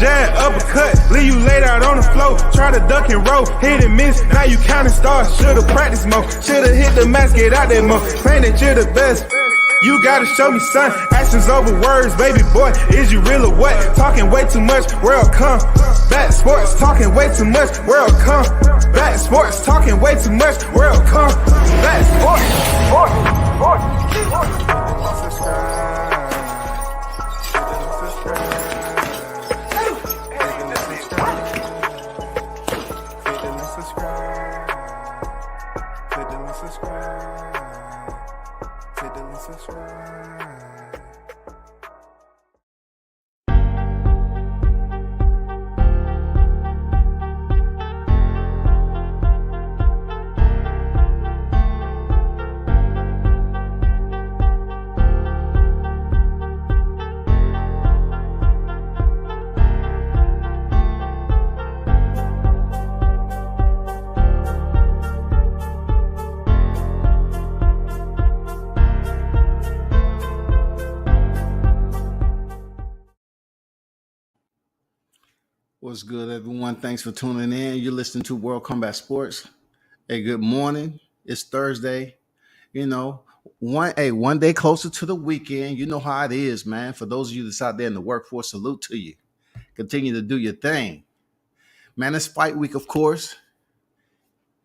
jab, uppercut, leave you laid out on the floor. Try to duck and roll, hit and miss, now you counting stars. Should've practiced more, should've hit the mask, get out there more. Claim that you're the best. You gotta show me, son. Actions over words, baby boy. Is you real or what? Talking way too much, world come. Back sports, talking way too much, world come. Back sports, talking way too much, world come. Back sports. What's good, everyone? Thanks for tuning in. You're listening to World Combat Sports. Hey, good morning. It's Thursday. You know, one day closer to the weekend. You know how it is, man. For those of you that's out there in the workforce, salute to you. Continue to do your thing. Man, it's fight week, of course.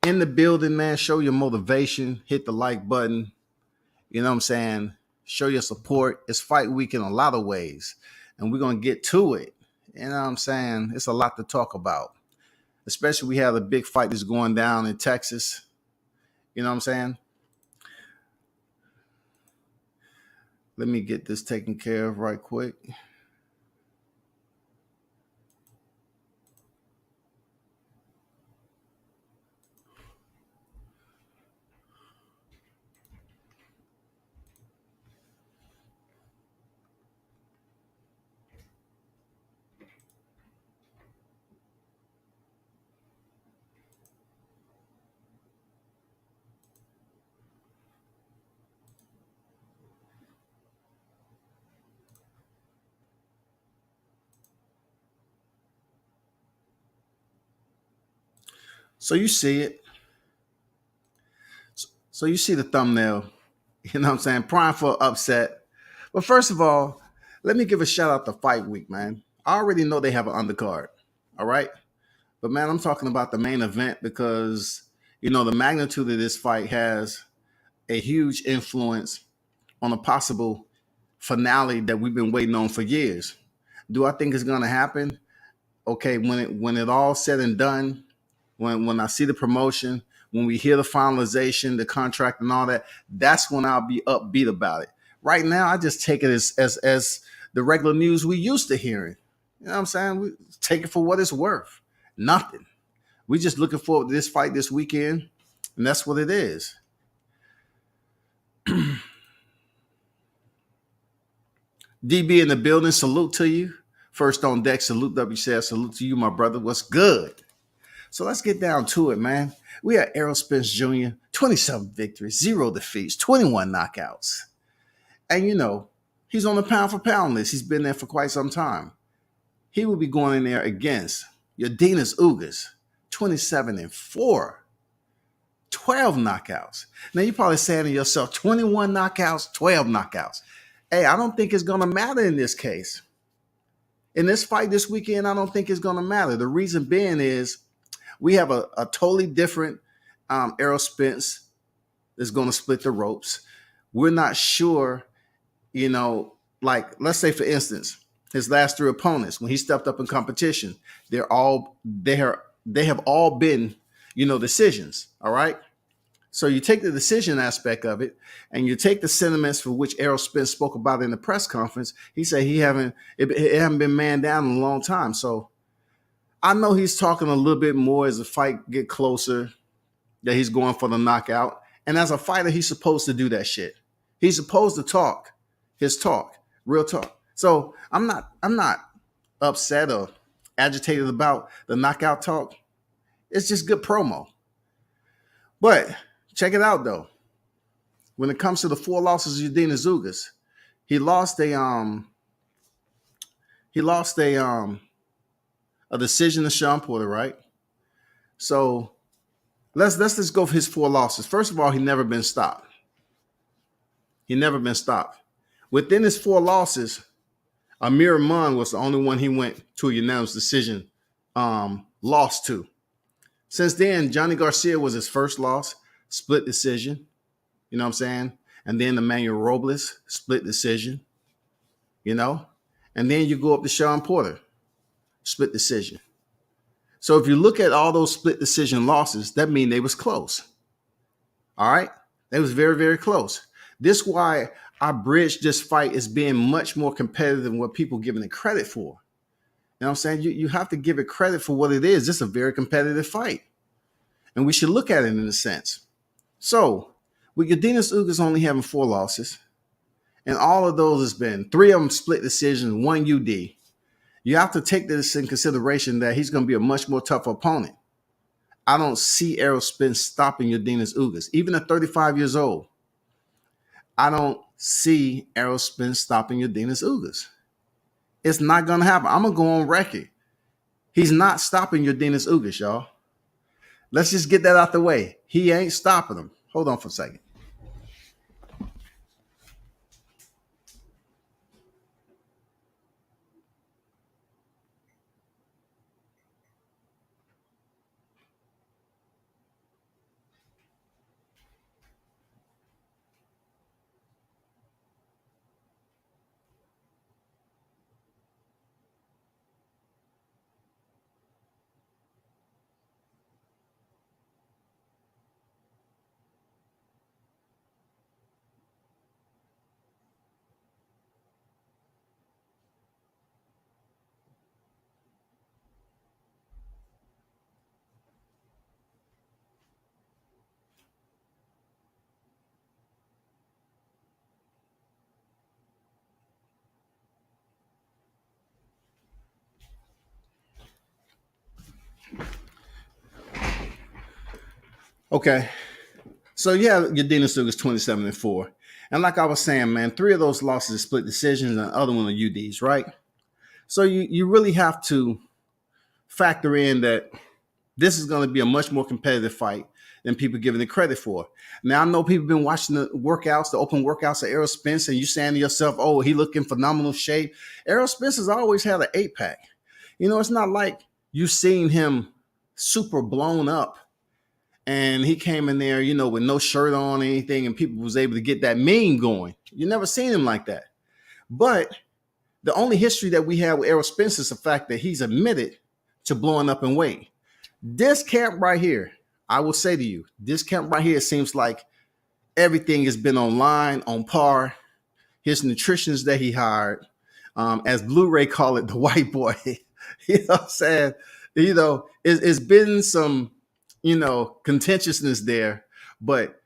In the building, man, show your motivation. Hit the like button. You know what I'm saying? Show your support. It's fight week in a lot of ways. And we're going to get to it. You know what I'm saying? It's a lot to talk about. Especially we have a big fight that's going down in Texas. You know what I'm saying? Let me get this taken care of right quick. So you see it. So you see the thumbnail. You know what I'm saying? Prime for upset. But first of all, let me give a shout out to Fight Week, man. I already know they have an undercard. All right. But man, I'm talking about the main event because, you know, the magnitude of this fight has a huge influence on a possible finale that we've been waiting on for years. Do I think it's going to happen? Okay, when it all said and done, when I see the promotion, when we hear the finalization, the contract and all that, that's when I'll be upbeat about it. Right now, I just take it as the regular news we used to hearing. You know what I'm saying? We take it for what it's worth. Nothing. We just looking forward to this fight this weekend, and that's what it is. DB in the building, salute to you. First on deck, salute WCF, salute to you, my brother. What's good? So let's get down to it, man. We are Spence Jr., 27 victories, 0 defeats, 21 knockouts. And, you know, he's on the pound-for-pound list. He's been there for quite some time. He will be going in there against Yordenis Ugas, 27-4, 12 knockouts. Now, you're probably saying to yourself, 21 knockouts, 12 knockouts. Hey, I don't think it's going to matter in this case. In this fight this weekend, I don't think it's going to matter. The reason being is we have a totally different Errol Spence that's going to split the ropes. We're not sure, you know, like, let's say, for instance, his last 3 opponents, when he stepped up in competition, they have all been, you know, decisions. All right. So you take the decision aspect of it and you take the sentiments for which Errol Spence spoke about in the press conference. He said it haven't been man down in a long time. So I know he's talking a little bit more as the fight get closer, that he's going for the knockout. And as a fighter, he's supposed to do that shit. He's supposed to talk his talk, real talk. So I'm not upset or agitated about the knockout talk. It's just good promo. But check it out though. When it comes to the 4 losses of Yordenis Ugas, he lost a a decision to Sean Porter, right? So let's just go for his 4 losses. First of all, he never been stopped. He never been stopped. Within his 4 losses, Amir Munn was the only one he went to a unanimous decision lost to. Since then, Johnny Garcia was his first loss, split decision. You know what I'm saying? And then Emmanuel Robles, split decision. You know? And then you go up to Sean Porter, split decision. So if you look at all those split decision losses, that means they was close. All right? They was very, very close. This is why I bridge this fight as being much more competitive than what people giving it credit for. You know what I'm saying? You have to give it credit for what it is. It's a very competitive fight. And we should look at it in a sense. So, with Yordenis Ugas only having 4 losses, and all of those has been 3 of them split decisions, 1 UD. You have to take this in consideration that he's going to be a much more tougher opponent. I don't see Errol Spence stopping Yordenis Ugas, even at 35 years old. I don't see Errol Spence stopping Yordenis Ugas. It's not going to happen. I'm going to go on record. He's not stopping Yordenis Ugas, y'all. Let's just get that out the way. He ain't stopping him. Hold on for a second. Okay. So yeah, Yordenis Ugas 27-4. And like I was saying, man, 3 of those losses are split decisions and the other one are UDs, right? So you really have to factor in that this is going to be a much more competitive fight than people giving it credit for. Now, I know people have been watching the workouts, the open workouts of Errol Spence, and you saying to yourself, oh, he looking phenomenal shape. Errol Spence has always had an 8-pack. You know, it's not like you've seen him super blown up and he came in there, you know, with no shirt on or anything, and people was able to get that meme going. You never seen him like that. But the only history that we have with Errol Spence is the fact that he's admitted to blowing up in weight. This camp right here, I will say to you, this camp right here seems like everything has been online, on par. His nutritionists that he hired, as Blu-ray call it, the white boy. You know what I'm saying? You know, it's been some, you know, contentiousness there, but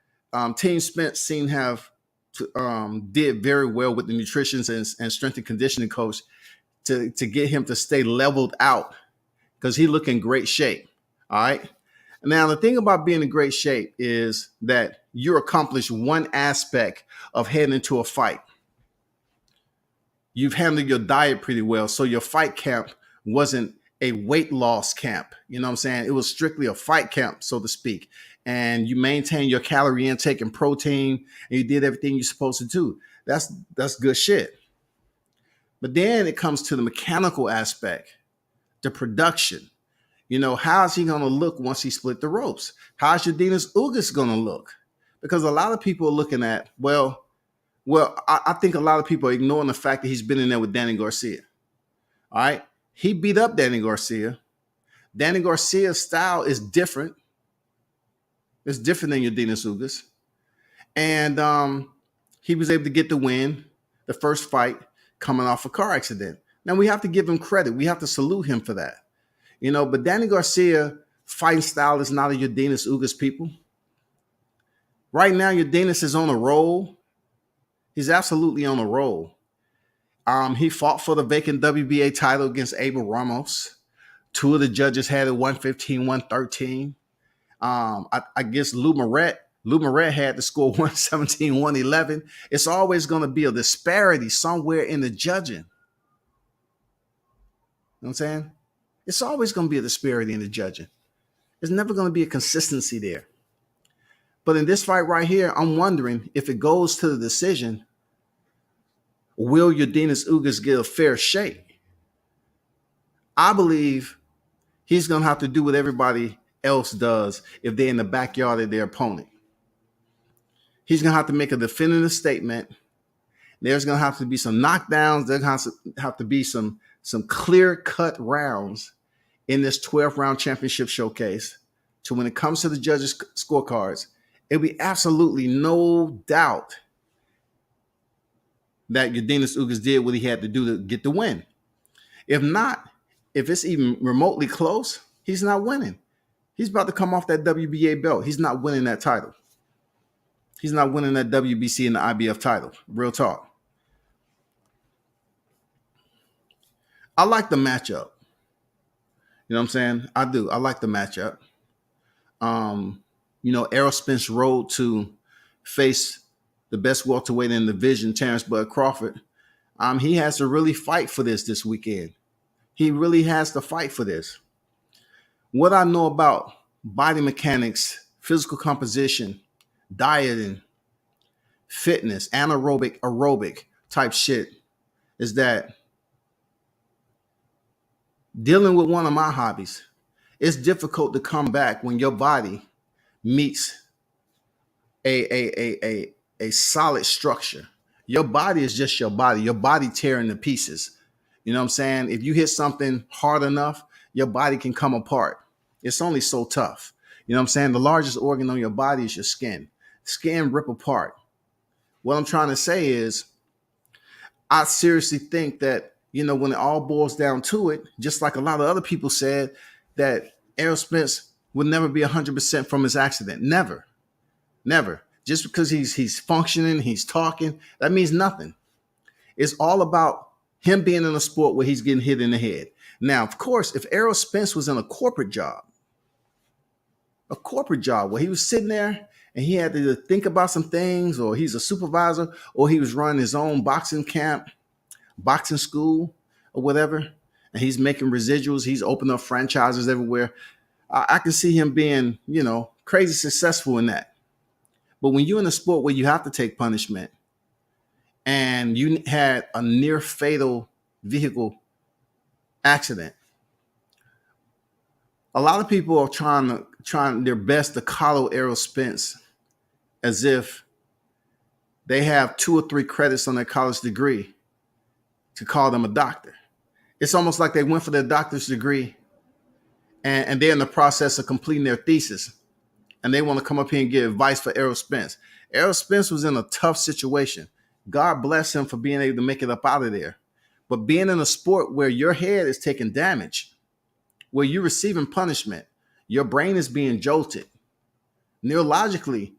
Team Spence seemed to have did very well with the nutritionist and strength and conditioning coach to get him to stay leveled out because he look in great shape. All right. Now, the thing about being in great shape is that you accomplish one aspect of heading into a fight. You've handled your diet pretty well. So your fight camp wasn't a weight loss camp. You know what I'm saying? It was strictly a fight camp, so to speak. And you maintain your calorie intake and protein, and you did everything you're supposed to do. That's good shit. But then it comes to the mechanical aspect, the production. You know, how's he going to look once he split the ropes? How's Yordenis Ugas going to look? Because a lot of people are looking at, I think a lot of people are ignoring the fact that he's been in there with Danny Garcia. All right. He beat up Danny Garcia. Danny Garcia's style is different. It's different than Yordenis Ugas. And he was able to get the win, the first fight, coming off a car accident. Now, we have to give him credit. We have to salute him for that. You know, but Danny Garcia fighting style is not a Yordenis Ugas, people. Right now, Yordenis is on a roll. He's absolutely on a roll. He fought for the vacant WBA title against Abel Ramos. 2 of the judges had it 115, 113. I guess Lou Moret had to score 117, 111. It's always going to be a disparity somewhere in the judging. You know what I'm saying? It's always going to be a disparity in the judging. There's never going to be a consistency there. But in this fight right here, I'm wondering if it goes to the decision, will Yordenis Ugas get a fair shake? I believe he's going to have to do what everybody else does if they're in the backyard of their opponent. He's going to have to make a definitive statement. There's going to have to be some knockdowns. There's going to have to be some clear-cut rounds in this 12-round championship showcase. So when it comes to the judges' scorecards, it'll be absolutely no doubt that Yordenis Ugas did what he had to do to get the win. If not, if it's even remotely close, he's not winning. He's about to come off that WBA belt. He's not winning that title. He's not winning that WBC and the IBF title. Real talk. I like the matchup. You know what I'm saying? I do. I like the matchup. Errol Spence rode to face the best welterweight in the division, Terrence Bud Crawford. He has to really fight for this weekend. He really has to fight for this. What I know about body mechanics, physical composition, dieting, fitness, anaerobic, aerobic type shit is that dealing with one of my hobbies, it's difficult to come back when your body meets a solid structure. Your body is just your body tearing to pieces. You know what I'm saying? If you hit something hard enough, your body can come apart. It's only so tough. You know what I'm saying? The largest organ on your body is your skin. Skin rip apart. What I'm trying to say is, I seriously think that, when it all boils down to it, just like a lot of other people said, that Errol Spence would never be 100% from his accident. Never. Never. Just because he's functioning, he's talking, that means nothing. It's all about him being in a sport where he's getting hit in the head. Now, of course, if Errol Spence was in a corporate job where he was sitting there and he had to think about some things, or he's a supervisor, or he was running his own boxing camp, boxing school, or whatever, and he's making residuals, he's opening up franchises everywhere, I can see him being, crazy successful in that. But when you're in a sport where you have to take punishment, and you had a near fatal vehicle accident, a lot of people are trying their best to coddle Errol Spence as if they have 2 or 3 credits on their college degree to call them a doctor. It's almost like they went for their doctor's degree and they're in the process of completing their thesis, and they want to come up here and give advice for Errol Spence. Errol Spence was in a tough situation. God bless him for being able to make it up out of there. But being in a sport where your head is taking damage, where you're receiving punishment, your brain is being jolted. Neurologically,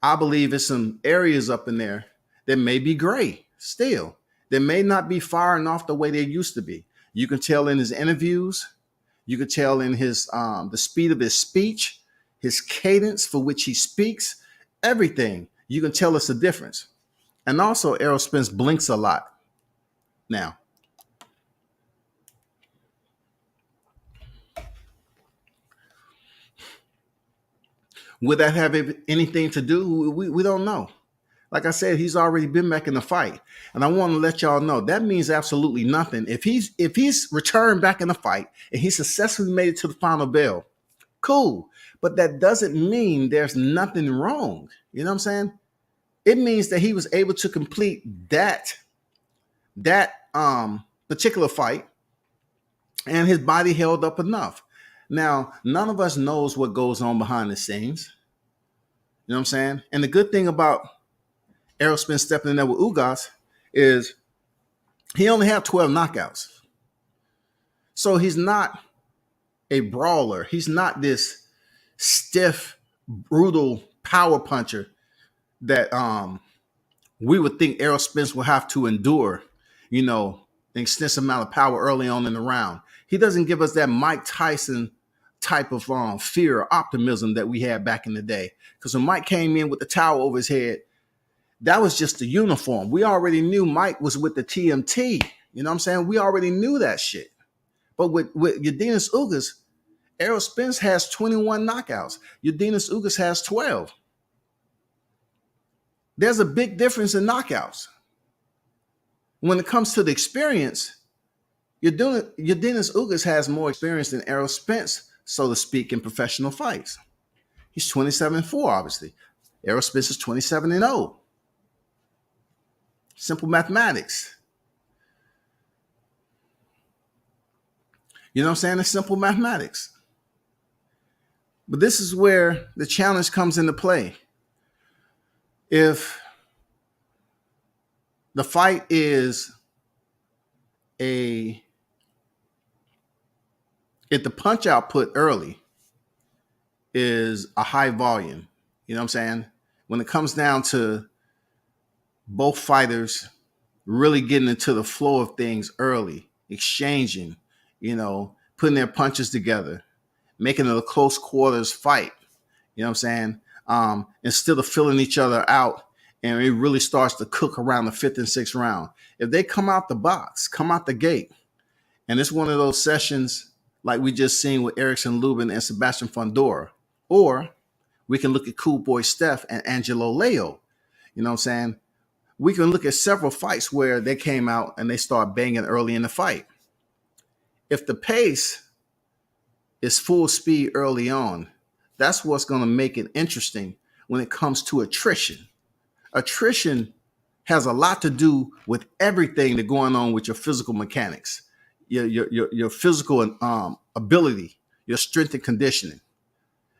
I believe there's some areas up in there that may be gray still. They may not be firing off the way they used to be. You can tell in his interviews. You can tell in his the speed of his speech, his cadence for which he speaks, everything. You can tell it's a difference. And also, Errol Spence blinks a lot now. Would that have anything to do? We don't know. Like I said, he's already been back in the fight. And I want to let y'all know that means absolutely nothing. If he's returned back in the fight and he successfully made it to the final bell, cool. But that doesn't mean there's nothing wrong. You know what I'm saying? It means that he was able to complete that particular fight, and his body held up enough. Now, none of us knows what goes on behind the scenes. You know what I'm saying? And the good thing about Errol Spence stepping in there with Ugas is he only had 12 knockouts. So he's not a brawler. He's not this stiff, brutal power puncher that we would think Errol Spence will have to endure, an extensive amount of power early on in the round. He doesn't give us that Mike Tyson type of fear or optimism that we had back in the day. Because when Mike came in with the towel over his head, that was just the uniform. We already knew Mike was with the TMT. You know what I'm saying? We already knew that shit. But with Udenis Ugas, Errol Spence has 21 knockouts. Udenis Ugas has 12. There's a big difference in knockouts. When it comes to the experience, Udenis Ugas has more experience than Errol Spence, so to speak, in professional fights. He's 27-4, obviously. Errol Spence is 27-0. Simple mathematics. You know what I'm saying? It's simple mathematics. But this is where the challenge comes into play. If the fight is if the punch output early is a high volume, you know what I'm saying? When it comes down to both fighters really getting into the flow of things early, exchanging, putting their punches together, making it a close quarters fight, you know what I'm saying? Instead of filling each other out, and it really starts to cook around the fifth and sixth round. If they come out the box, come out the gate, and it's one of those sessions like we just seen with Erickson Lubin and Sebastian Fundora, or we can look at Cool Boy Steph and Angelo Leo, you know what I'm saying? We can look at several fights where they came out and they start banging early in the fight. If the pace is full speed early on, that's what's going to make it interesting when it comes to attrition. Attrition has a lot to do with everything that's going on with your physical mechanics, your physical ability, your strength and conditioning.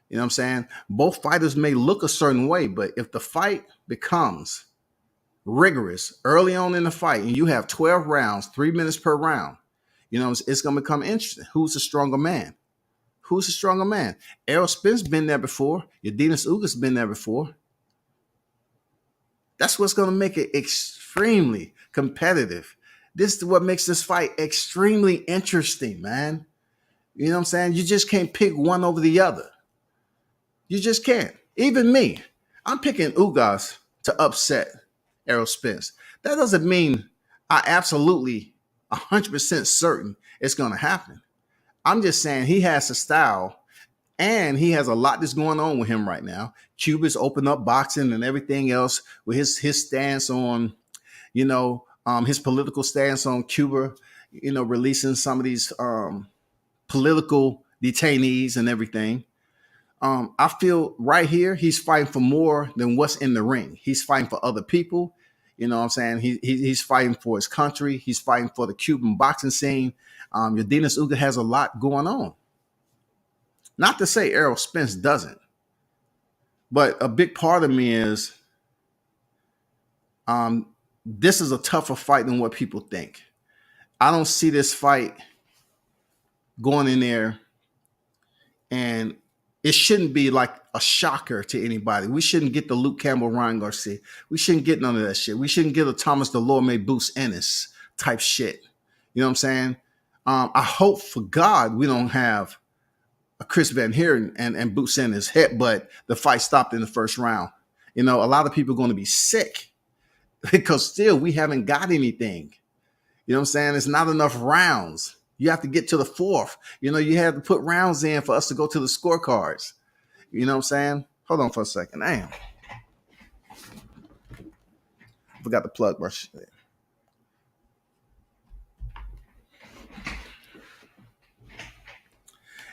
You know what I'm saying? Both fighters may look a certain way, but if the fight becomes rigorous early on in the fight and you have 12 rounds, 3 minutes per round, it's going to become interesting. Who's the stronger man? Who's the stronger man? Errol Spence been there before. Udenis Ugas been there before. That's what's going to make it extremely competitive. This is what makes this fight extremely interesting, man. You know what I'm saying? You just can't pick one over the other. You just can't. Even me, I'm picking Ugas to upset Errol Spence. That doesn't mean I absolutely 100% certain it's going to happen. I'm just saying he has a style and he has a lot that's going on with him right now. Cuba's opened up boxing and everything else with his stance on, his political stance on Cuba, releasing some of these political detainees and everything. I feel right here he's fighting for more than what's in the ring. He's fighting for other people. You know what I'm saying? He's fighting for his country. He's fighting for the Cuban boxing scene. Udenis Ugas has a lot going on. Not to say Errol Spence doesn't, but a big part of me is this is a tougher fight than what people think. I don't see this fight going in there, and it shouldn't be like a shocker to anybody. We shouldn't get the Luke Campbell, Ryan Garcia. We shouldn't get none of that shit. We shouldn't get a Thomas Delorme, Boots Ennis type shit. You know what I'm saying? I hope for God we don't have a Chris Van Heeren and Boots Ennis hit, but the fight stopped in the first round. A lot of people are going to be sick because still we haven't got anything. You know what I'm saying? It's not enough rounds. You have to get to the fourth. You have to put rounds in for us to go to the scorecards. You know what I'm saying? Hold on for a second. Damn. Forgot the plug brush.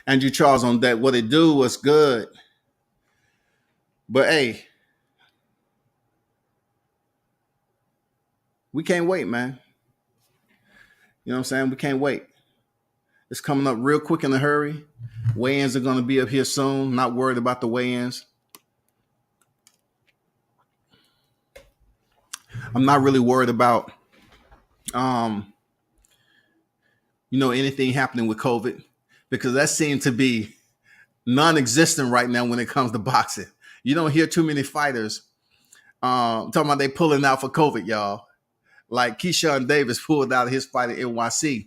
Andrew Charles on that. What it do was good. But hey, we can't wait, man. You know what I'm saying? We can't wait. It's coming up real quick in a hurry. Weigh-ins are going to be up here soon. Not worried about the weigh-ins. I'm not really worried about, anything happening with COVID, because that seems to be non-existent right now when it comes to boxing. You don't hear too many fighters talking about they pulling out for COVID, y'all. Like Keyshawn Davis pulled out of his fight at NYC.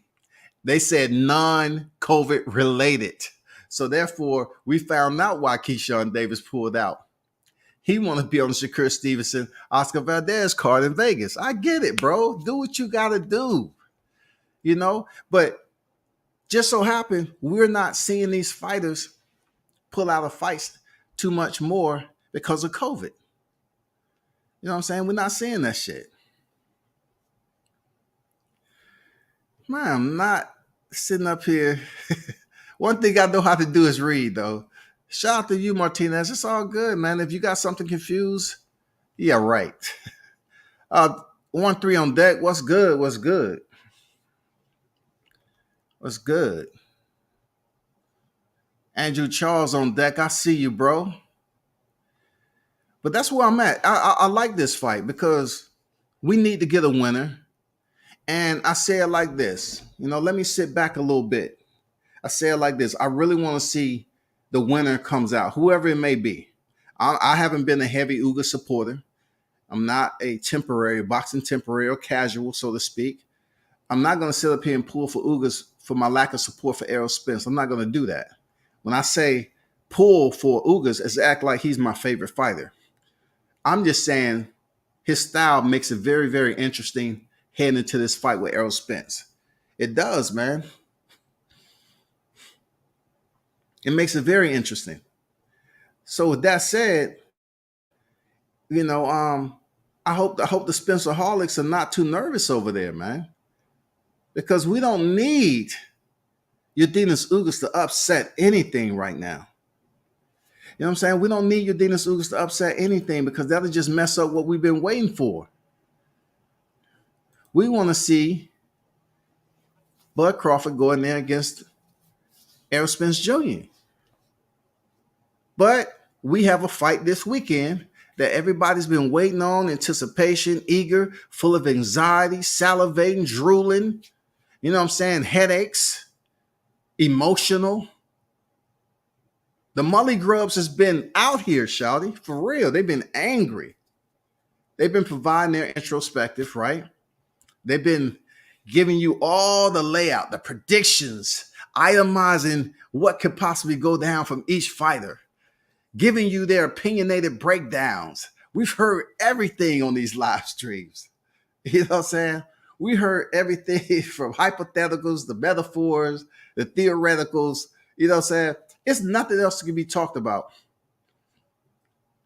They said non-COVID related. So therefore, we found out why Keyshawn Davis pulled out. He want to be on the Shakur Stevenson, Oscar Valdez card in Vegas. I get it, bro. Do what you got to do. But Just so happen we're not seeing these fighters pull out of fights too much more because of COVID. You know what I'm saying? We're not seeing that shit. Man, I'm not sitting up here. One thing I know how to do is read, though. Shout out to you, Martinez. It's all good, man. If you got something confused, yeah, right. 1-3 on deck. What's good? What's good? What's good? Andrew Charles on deck. I see you, bro. But that's where I'm at. I like this fight because we need to get a winner. And I say it like this. Let me sit back a little bit. I say it like this. I really want to see the winner comes out, whoever it may be. I haven't been a heavy Uga supporter. I'm not a boxing temporary or casual, so to speak. I'm not going to sit up here and pull for Ugas for my lack of support for Errol Spence. I'm not going to do that. When I say pull for Ugas, it's act like he's my favorite fighter. I'm just saying his style makes it very, very interesting heading into this fight with Errol Spence. It does, man. It makes it very interesting. So with that said, I hope the Spencerholics are not too nervous over there, man. Because we don't need Yordenis Ugas to upset anything right now. You know what I'm saying? We don't need Yordenis Ugas to upset anything because that'll just mess up what we've been waiting for. We want to see Bud Crawford go in there against Errol Spence Jr. But we have a fight this weekend that everybody's been waiting on, anticipation, eager, full of anxiety, salivating, drooling, you know what I'm saying, headaches, emotional. The Mully Grubs has been out here, shawty, for real. They've been angry. They've been providing their introspective, right? They've been giving you all the layout, the predictions, itemizing what could possibly go down from each fighter, giving you their opinionated breakdowns. We've heard everything on these live streams. You know what I'm saying? We heard everything from hypotheticals, the metaphors, the theoreticals. You know what I'm saying? It's nothing else that can be talked about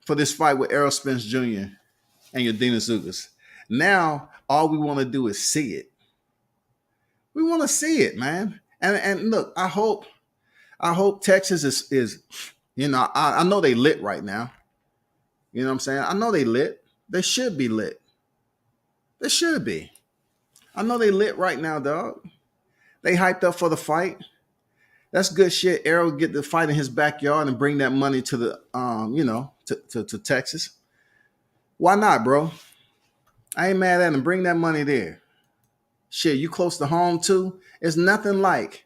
for this fight with Errol Spence Jr. and Yordenis Ugas. Now, all we want to do is see it. We want to see it, man. And look, I hope Texas is I know they lit right now. You know what I'm saying? I know they lit. They should be lit. They should be. I know they lit right now, dog. They hyped up for the fight. That's good shit. Errol get the fight in his backyard and bring that money to the to Texas. Why not, bro? I ain't mad at him. Bring that money there. Shit, you close to home too. It's nothing like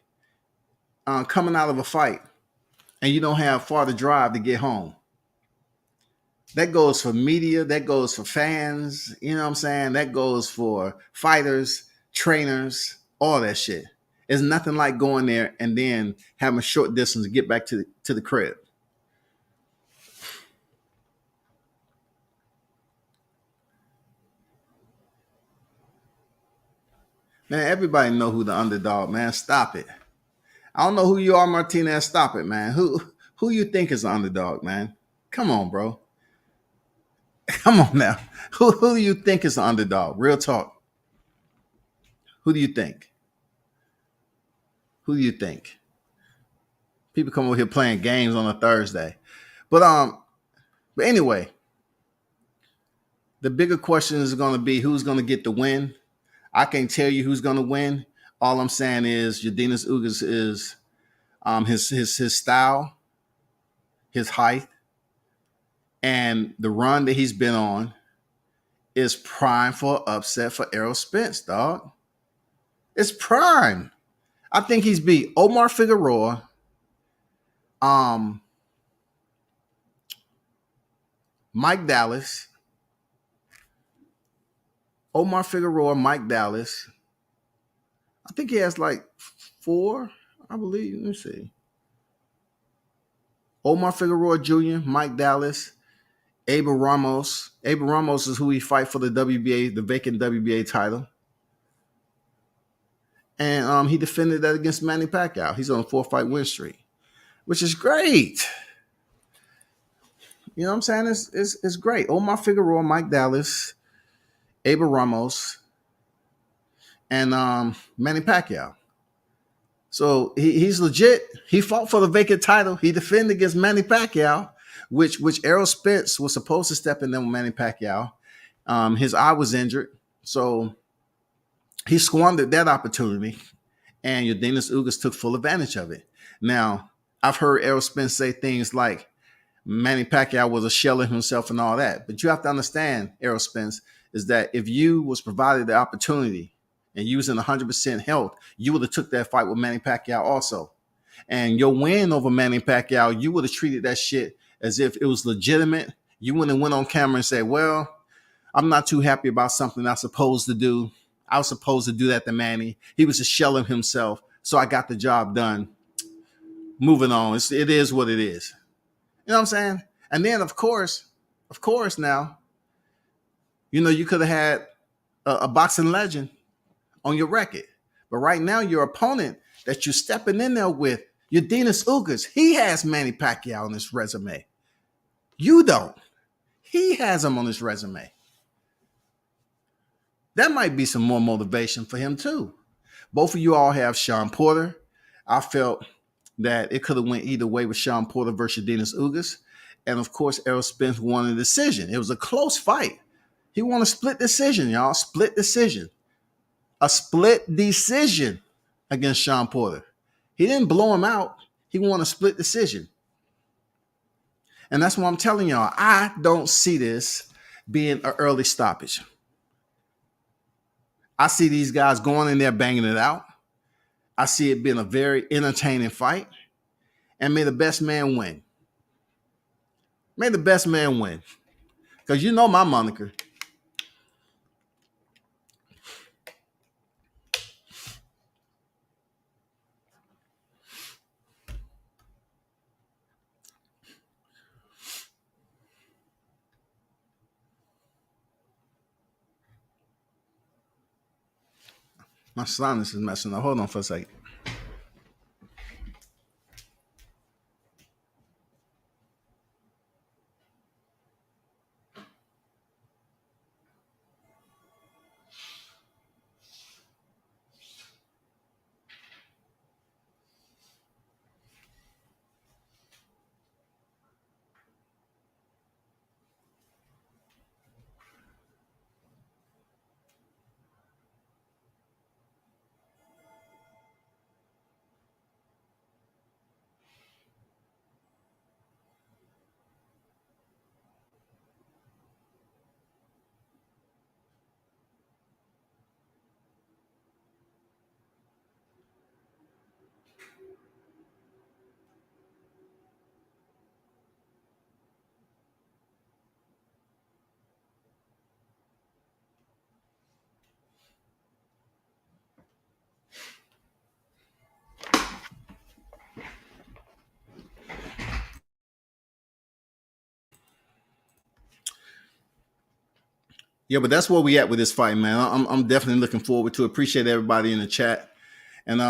coming out of a fight and you don't have far to drive to get home. That goes for media. That goes for fans. You know what I'm saying? That goes for fighters, trainers, all that shit. It's nothing like going there and then having a short distance to get back to the crib. Man, everybody know who the underdog, man. Stop it. I don't know who you are, Martinez. Stop it, man. Who you think is the underdog, man? Come on, bro. Come on now. Who do you think is the underdog? Real talk. Who do you think? Who do you think? People come over here playing games on a Thursday. But anyway, the bigger question is going to be who's going to get the win. I can't tell you who's going to win. All I'm saying is Yordenis Ugas is his style, his height, and the run that he's been on is prime for upset for Errol Spence, dog. It's prime. I think he's beat Omar Figueroa, Mike Dallas, Mike Dallas. I think he has like 4, I believe. Let me see. Omar Figueroa Jr., Mike Dallas, Abel Ramos. Abel Ramos is who he fight for the WBA, the vacant WBA title. and he defended that against Manny Pacquiao. He's on a 4-fight win streak, which is great. You know what I'm saying? It's great. Omar Figueroa, Mike Dallas, Abel Ramos, and Manny Pacquiao. So he's legit. He fought for the vacant title. He defended against Manny Pacquiao, which Errol Spence was supposed to step in there with Manny Pacquiao. His eye was injured, so he squandered that opportunity, and Yordenis Ugas took full advantage of it. Now, I've heard Errol Spence say things like Manny Pacquiao was a shell of himself and all that, but you have to understand, Errol Spence, is that if you was provided the opportunity and you was in 100% health, you would have took that fight with Manny Pacquiao also. And your win over Manny Pacquiao, you would have treated that shit as if it was legitimate. You wouldn't have went on camera and said, well, I'm not too happy about something I was supposed to do. I was supposed to do that to Manny. He was a shell of himself, so I got the job done. Moving on. It is what it is. You know what I'm saying? And then, of course, now, you could have had a boxing legend on your record. But right now, your opponent that you're stepping in there with, Yordenis Ugas, he has Manny Pacquiao on his resume. You don't. He has him on his resume. That might be some more motivation for him too. Both of you all have Sean Porter. I felt that it could have went either way with Sean Porter versus Yordenis Ugas. And of course, Errol Spence won a decision. It was a close fight. He won a split decision, y'all. Split decision. A split decision against Sean Porter. He didn't blow him out. He won a split decision. And that's what I'm telling y'all. I don't see this being an early stoppage. I see these guys going in there banging it out. I see it being a very entertaining fight. And may the best man win. May the best man win. Because you know my moniker. My sinus is messing up. Hold on for a second. Yeah, but that's where we at with this fight, man. I'm definitely looking forward to it. Appreciate everybody in the chat. And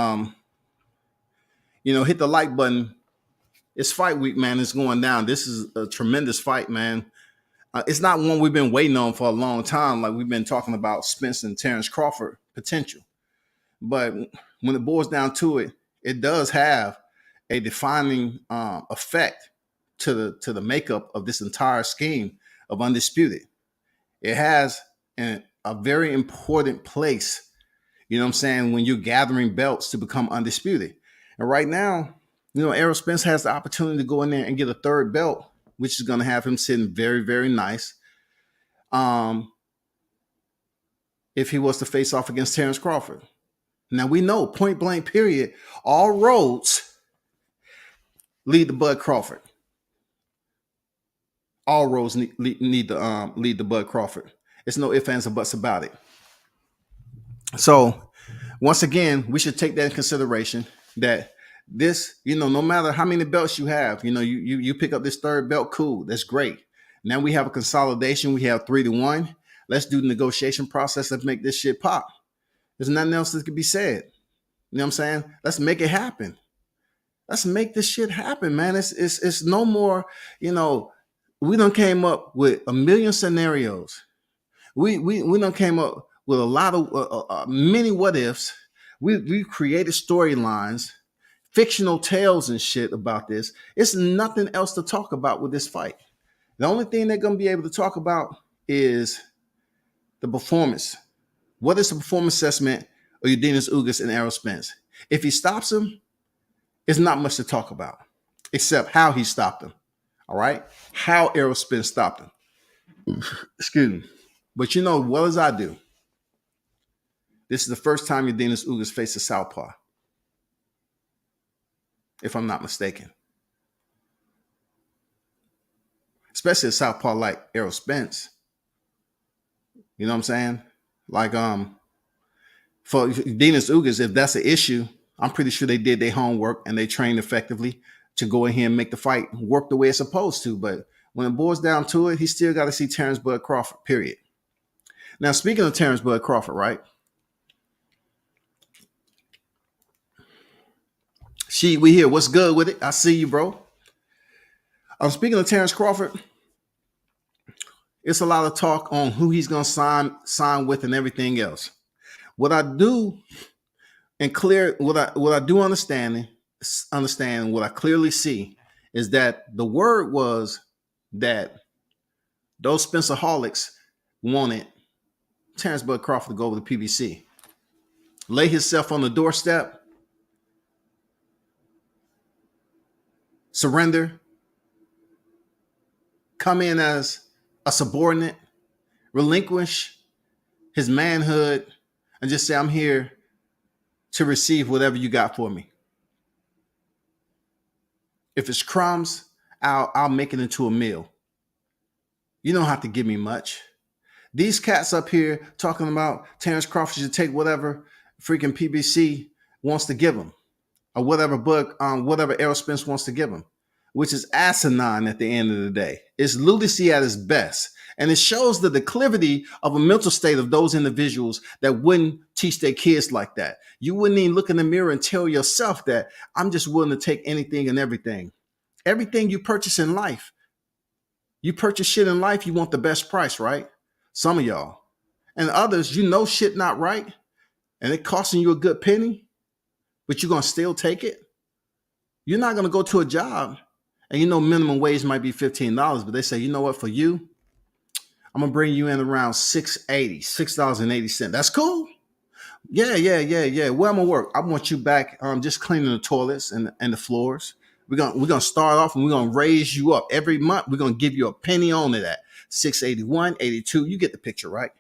hit the like button. It's fight week, man. It's going down. This is a tremendous fight, man. It's not one we've been waiting on for a long time. Like we've been talking about Spence and Terrence Crawford potential. But when it boils down to it, it does have a defining effect to the makeup of this entire scheme of Undisputed. It has a very important place, you know what I'm saying, when you're gathering belts to become undisputed. And right now, Errol Spence has the opportunity to go in there and get a third belt, which is going to have him sitting very, very nice. If he was to face off against Terrence Crawford. Now we know, point blank period, all roads lead to Bud Crawford. All roads need to lead to Bud Crawford. It's no ifs, ands, or buts about it. So, once again, we should take that in consideration that this, no matter how many belts you have, you pick up this third belt, cool, that's great. Now we have a consolidation. We have 3-1. Let's do the negotiation process. Let's make this shit pop. There's nothing else that can be said. You know what I'm saying? Let's make it happen. Let's make this shit happen, man. It's no more, you know, we done came up with a million scenarios. We done came up with a lot of many what ifs. We created storylines, fictional tales and shit about this. It's nothing else to talk about with this fight. The only thing they're gonna be able to talk about is the performance. What is the performance assessment of Udenis Ugas and Errol Spence? If he stops him, it's not much to talk about, except how he stopped him. All right, how Errol Spence stopped him. Excuse me. But you know, well as I do, this is the first time Udenis Ugas faced a southpaw, if I'm not mistaken. Especially a southpaw like Errol Spence. You know what I'm saying? Like for Udenis Ugas, if that's an issue, I'm pretty sure they did their homework and they trained effectively to go in here and make the fight work the way it's supposed to. But when it boils down to it, he still got to see Terrence Bud Crawford, period. Now, speaking of Terrence Bud Crawford, right? We here. What's good with it? I see you, bro. I'm speaking of Terrence Crawford. It's a lot of talk on who he's going to sign with and everything else. What I do and clear, what I do understand, what I clearly see is that the word was that those Spencerholics wanted Terrence Bud Crawford to go over the PBC, lay himself on the doorstep, surrender, come in as a subordinate, relinquish his manhood, and just say, I'm here to receive whatever you got for me. If it's crumbs, I'll make it into a meal. You don't have to give me much. These cats up here talking about Terrence Crawford should take whatever freaking PBC wants to give him, or whatever Errol Spence wants to give him, which is asinine at the end of the day. It's lunacy at its best. And it shows the declivity of a mental state of those individuals that wouldn't teach their kids like that. You wouldn't even look in the mirror and tell yourself that I'm just willing to take anything and everything. Everything you purchase in life. You purchase shit in life, you want the best price, right? Some of y'all. And others, you know shit not right, and it costing you a good penny, but you're going to still take it. You're not going to go to a job, and you know minimum wage might be $15, but they say, you know what, for you, I'm going to bring you in around $6.80. That's cool. Yeah. Where I'm going to work? I want you back just cleaning the toilets and the floors. We're gonna start off and we're going to raise you up. Every month, we're going to give you a penny on to that. $6.81, $82. You get the picture, right?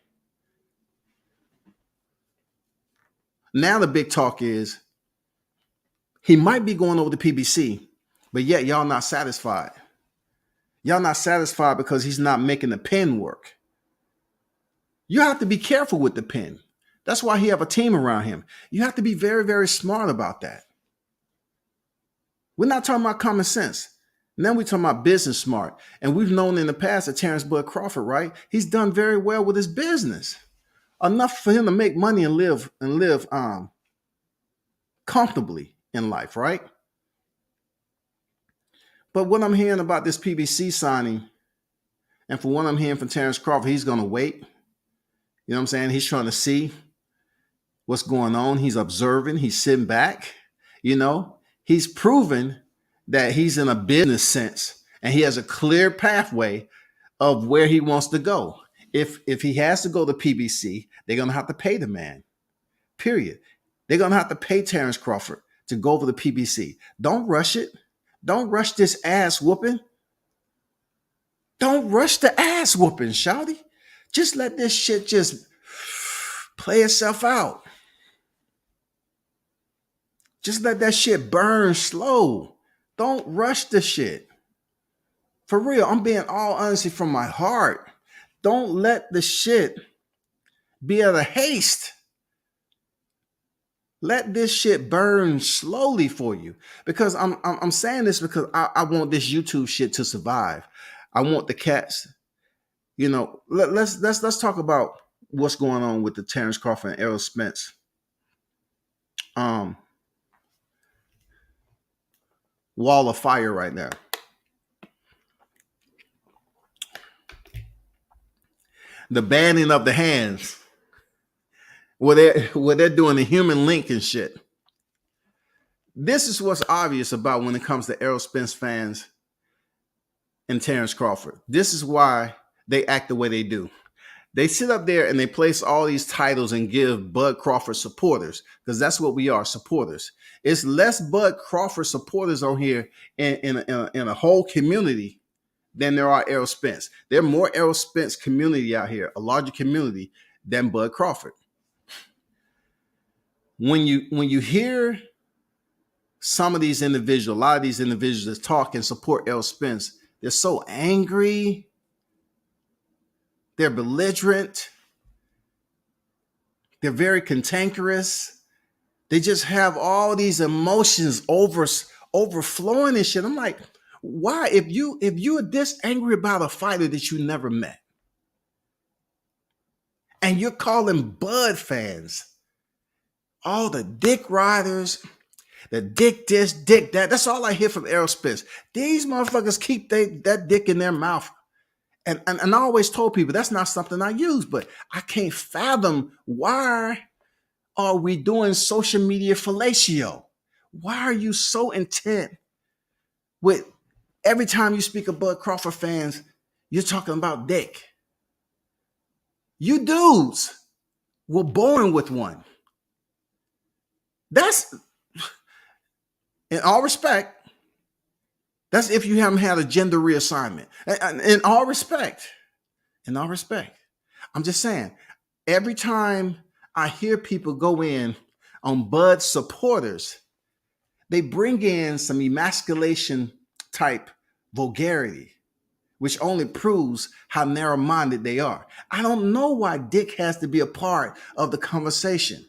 Now the big talk is he might be going over the PBC, but yet y'all not satisfied. Y'all not satisfied because he's not making the pen work. You have to be careful with the pen. That's why he have a team around him. You have to be very, very smart about that. We're not talking about common sense. Now we're talking about business smart. And we've known in the past that Terrence Bud Crawford, right? He's done very well with his business. Enough for him to make money and live comfortably in life, right? But what I'm hearing about this PBC signing, and for what I'm hearing from Terrence Crawford, he's going to wait. You know what I'm saying? He's trying to see what's going on. He's observing. He's sitting back. You know, he's proven that he's in a business sense and he has a clear pathway of where he wants to go. If he has to go to PBC, they're going to have to pay the man, period. They're going to have to pay Terrence Crawford to go over the PBC. Don't rush it. Don't rush this ass whooping. Don't rush the ass whooping, shawty. Just let this shit just play itself out. Just let that shit burn slow. Don't rush the shit. For real, I'm being all honesty from my heart. Don't let the shit be at a haste. Let this shit burn slowly for you. Because I'm saying this because I want this YouTube shit to survive. I want the cats. You know, let's talk about what's going on with the Terrence Crawford and Errol Spence um, wall of fire right now. The banning of the hands, where they're doing the human link and shit. This is what's obvious about when it comes to Errol Spence fans and Terrence Crawford. This is why they act the way they do. They sit up there and they place all these titles and give Bud Crawford supporters, because that's what we are, supporters. It's less Bud Crawford supporters on here in a whole community than there are Errol Spence. There are more Errol Spence community out here, a larger community than Bud Crawford. When you hear some of these individuals, a lot of these individuals that talk and support Errol Spence, they're so angry, they're belligerent, they're very cantankerous. They just have all these emotions overflowing and shit. I'm like, why? If you're this angry about a fighter that you never met, and you're calling Bud fans all the dick riders, the dick this, dick that. That's all I hear from Errol Spence. These motherfuckers keep that dick in their mouth. And I always told people that's not something I use, but I can't fathom, why are we doing social media fellatio? Why are you so intent with every time you speak of Bud Crawford fans, you're talking about dick? You dudes were born with one. That's, in all respect, that's if you haven't had a gender reassignment. In all respect, I'm just saying, every time I hear people go in on Bud supporters, they bring in some emasculation type vulgarity, which only proves how narrow-minded they are. I don't know why dick has to be a part of the conversation.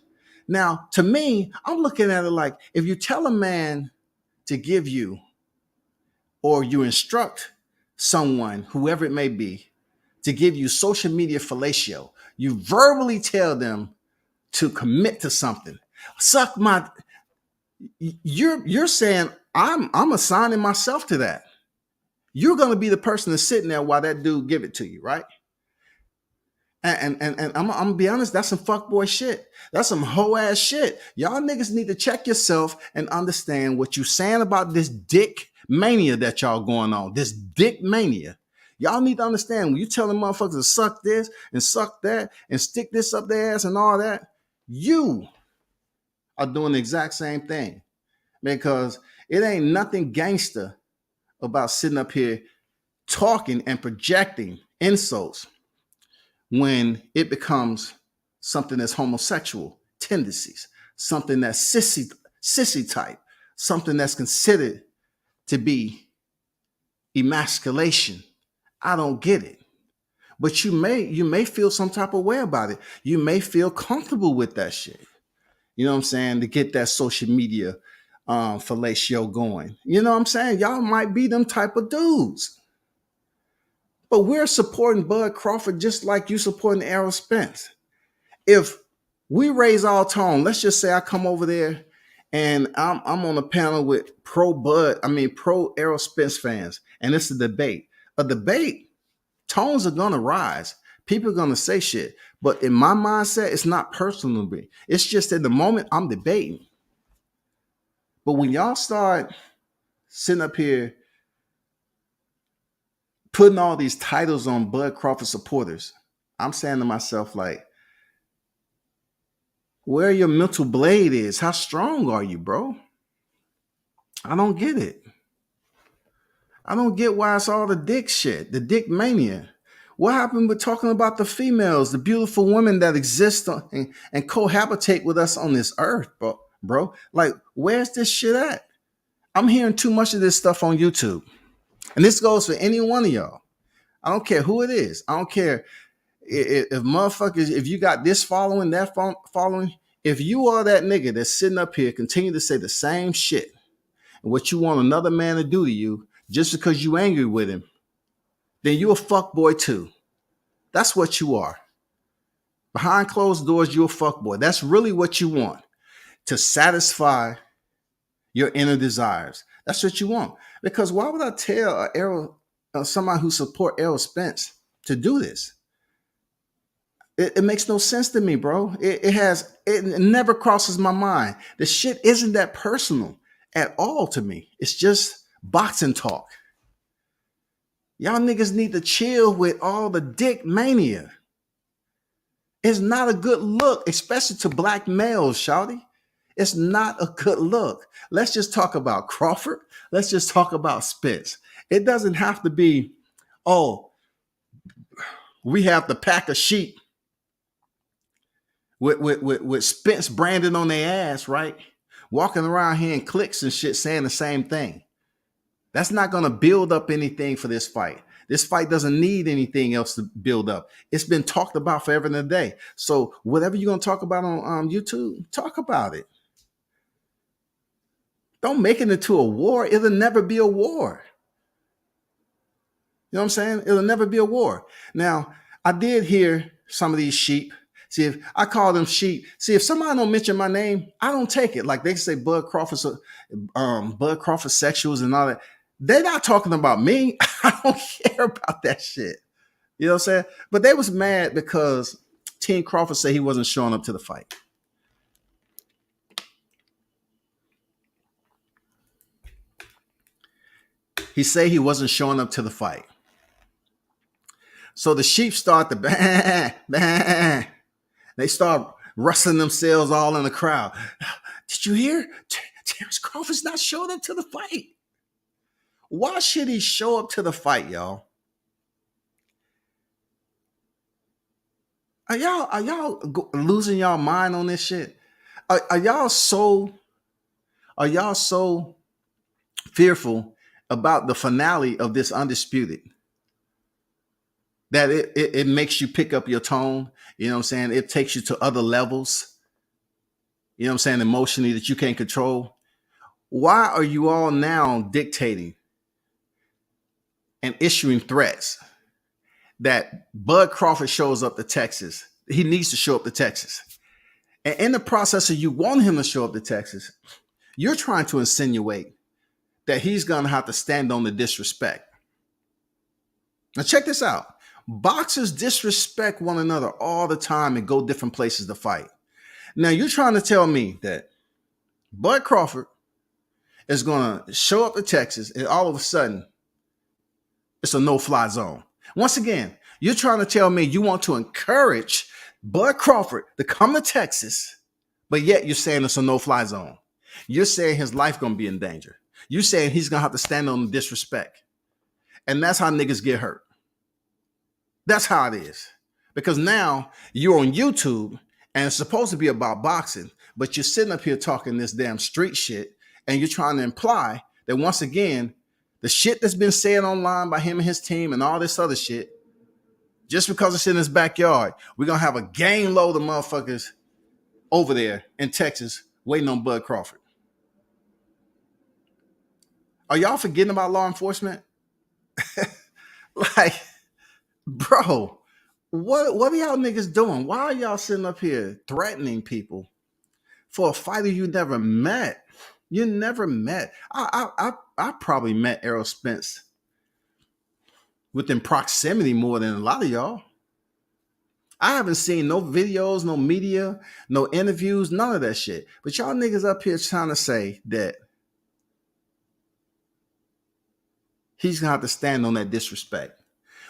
Now, to me, I'm looking at it like, if you tell a man to give you, or you instruct someone, whoever it may be, to give you social media fellatio, you verbally tell them to commit to something. Suck my, you're saying I'm assigning myself to that. You're going to be the person that's sitting there while that dude give it to you, right? And I'm gonna be honest, that's some fuckboy shit. That's some hoe ass shit. Y'all niggas need to check yourself and understand what you saying about this dick mania that y'all going on. This dick mania. Y'all need to understand, when you telling motherfuckers to suck this and suck that and stick this up their ass and all that, you are doing the exact same thing. Because it ain't nothing gangster about sitting up here talking and projecting insults when it becomes something that's homosexual tendencies, something that's sissy type, something that's considered to be emasculation. I don't get it. But you may feel some type of way about it. You may feel comfortable with that shit. You know what I'm saying? To get that social media fellatio going. You know what I'm saying? Y'all might be them type of dudes. But we're supporting Bud Crawford just like you supporting Errol Spence. If we raise our tone, let's just say I come over there and I'm on a panel with pro Errol Spence fans, and it's a debate. A debate, tones are gonna rise. People are gonna say shit. But in my mindset, it's not personal to me. It's just at the moment I'm debating. But when y'all start sitting up here putting all these titles on Bud Crawford supporters, I'm saying to myself, like, where your mental blade is, how strong are you, bro? I don't get it. I don't get why it's all the dick shit, the dick mania. What happened with talking about the females, the beautiful women that exist and cohabitate with us on this earth, bro? Like, where's this shit at? I'm hearing too much of this stuff on YouTube. And this goes for any one of y'all. I don't care who it is. I don't care if motherfuckers, if you got this following, that following. If you are that nigga that's sitting up here, continue to say the same shit and what you want another man to do to you just because you angry with him, then you a fuckboy too. That's what you are. Behind closed doors, you a fuckboy. That's really what you want. to satisfy your inner desires. That's what you want. Because why would I tell somebody who support Errol Spence to do this? It makes no sense to me, bro. It never crosses my mind. The shit isn't that personal at all to me. It's just boxing talk. Y'all niggas need to chill with all the dick mania. It's not a good look, especially to black males, shawty. It's not a good look. Let's just talk about Crawford. Let's just talk about Spence. It doesn't have to be, oh, we have the pack of sheep with Spence branded on their ass, right? Walking around here in cliques and shit saying the same thing. That's not going to build up anything for this fight. This fight doesn't need anything else to build up. It's been talked about forever and a day. So whatever you're going to talk about on YouTube, talk about it. Don't make it into a war. It'll never be a war. You know what I'm saying? It'll never be a war. Now, I did hear some of these sheep. See, if I call them sheep, see, if somebody don't mention my name, I don't take it. Like they say Bud Crawford sexuals and all that. They're not talking about me. I don't care about that shit. You know what I'm saying? But they was mad because Team Crawford said he wasn't showing up to the fight. He said he wasn't showing up to the fight. So the sheep start to bah, bah. They start rustling themselves all in the crowd. Did you hear? Terrence Crawford's not showing up to the fight. Why should he show up to the fight, y'all? Are y'all losing y'all mind on this shit? Are y'all so fearful about the finale of this Undisputed that it makes you pick up your tone? You know what I'm saying? It takes you to other levels, you know what I'm saying, emotionally that you can't control. Why are you all now dictating and issuing threats that Bud Crawford shows up to Texas? He needs to show up to Texas. And in the process of you wanting him to show up to Texas, you're trying to insinuate that he's going to have to stand on the disrespect. Now check this out. Boxers disrespect one another all the time and go different places to fight. Now you're trying to tell me that Bud Crawford is going to show up to Texas and all of a sudden it's a no-fly zone. Once again, you're trying to tell me you want to encourage Bud Crawford to come to Texas, but yet you're saying it's a no-fly zone. You're saying his life going to be in danger. You're saying he's going to have to stand on the disrespect. And that's how niggas get hurt. That's how it is. Because now you're on YouTube and it's supposed to be about boxing, but you're sitting up here talking this damn street shit and you're trying to imply that once again, the shit that's been said online by him and his team and all this other shit, just because it's in his backyard, we're going to have a gang load of motherfuckers over there in Texas waiting on Bud Crawford. Are y'all forgetting about law enforcement? Like, bro, what are y'all niggas doing? Why are y'all sitting up here threatening people for a fighter you never met? You never met. I probably met Errol Spence within proximity more than a lot of y'all. I haven't seen no videos, no media, no interviews, none of that shit. But y'all niggas up here trying to say that he's gonna have to stand on that disrespect.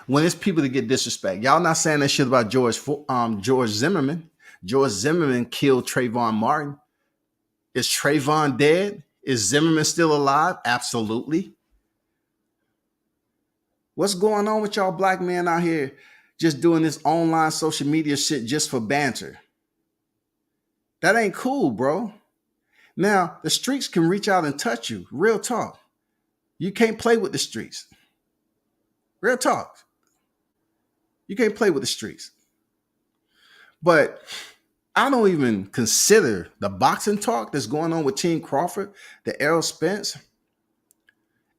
When it's people that get disrespect, y'all not saying that shit about George Zimmerman. George Zimmerman killed Trayvon Martin. Is Trayvon dead? Is Zimmerman still alive? Absolutely. What's going on with y'all black men out here just doing this online social media shit just for banter? That ain't cool, bro. Now, the streets can reach out and touch you. Real talk. You can't play with the streets. Real talk. You can't play with the streets. But I don't even consider the boxing talk that's going on with Team Crawford, the Errol Spence,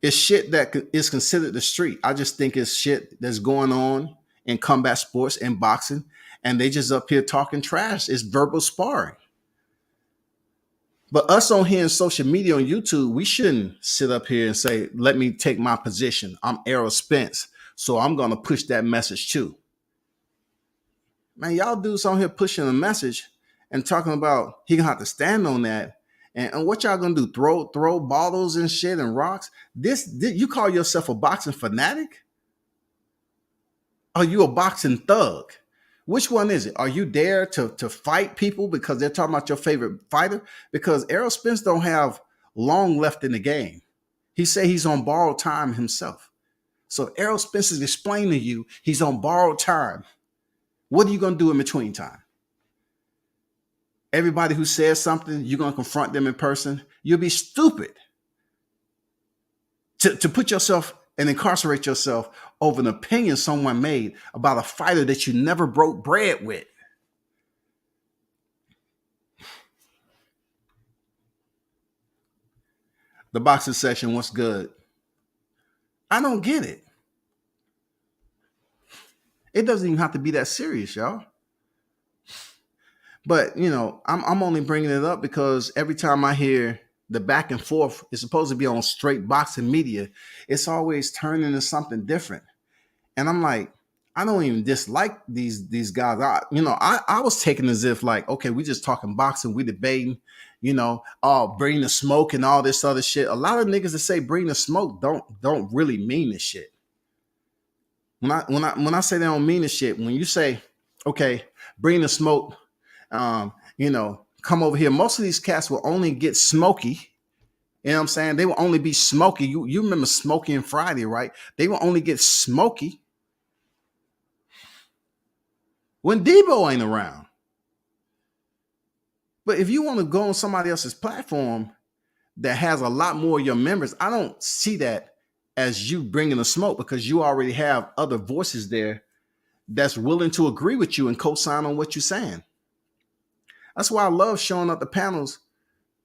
is shit that is considered the street. I just think it's shit that's going on in combat sports and boxing, and they just up here talking trash. It's verbal sparring. But us on here in social media on YouTube, we shouldn't sit up here and say, let me take my position. I'm Errol Spence. So I'm going to push that message too. Man, y'all dudes on here pushing a message and talking about he gonna have to stand on that. And what y'all gonna do? Throw bottles and shit and rocks? This you call yourself a boxing fanatic? Are you a boxing thug? Which one is it? Are you there to fight people because they're talking about your favorite fighter? Because Errol Spence don't have long left in the game. He say he's on borrowed time himself. So Errol Spence is explaining to you he's on borrowed time. What are you going to do in between time? Everybody who says something, you're going to confront them in person. You'll be stupid to put yourself and incarcerate yourself over an opinion someone made about a fighter that you never broke bread with. The boxing section, what's good? I don't get it. It doesn't even have to be that serious, y'all. But, I'm only bringing it up because every time I hear the back and forth, it's supposed to be on straight boxing media. It's always turning into something different. And I'm like, I don't even dislike these guys. I was taking as if like, okay, we just talking boxing, we debating, bring the smoke and all this other shit. A lot of niggas that say bring the smoke don't really mean this shit. When I say they don't mean this shit, when you say, okay, bring the smoke, come over here. Most of these cats will only get smoky. You know what I'm saying? They will only be smoky. You remember Smokey and Friday, right? They will only get smoky when Debo ain't around. But if you want to go on somebody else's platform that has a lot more of your members, I don't see that as you bringing the smoke because you already have other voices there that's willing to agree with you and co-sign on what you're saying. That's why I love showing up the panels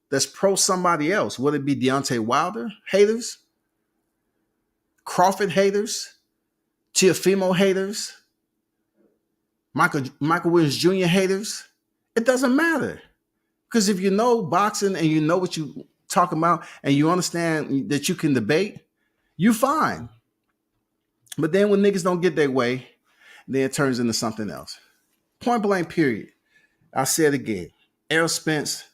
that's pro somebody else, whether it be Deontay Wilder haters, Crawford haters, Teofimo haters, Michael Williams Jr. haters. It doesn't matter. Because if you know boxing and you know what you're talking about and you understand that you can debate, you fine. But then when niggas don't get their way, then it turns into something else. Point blank, period. I'll say it again. Errol Spence,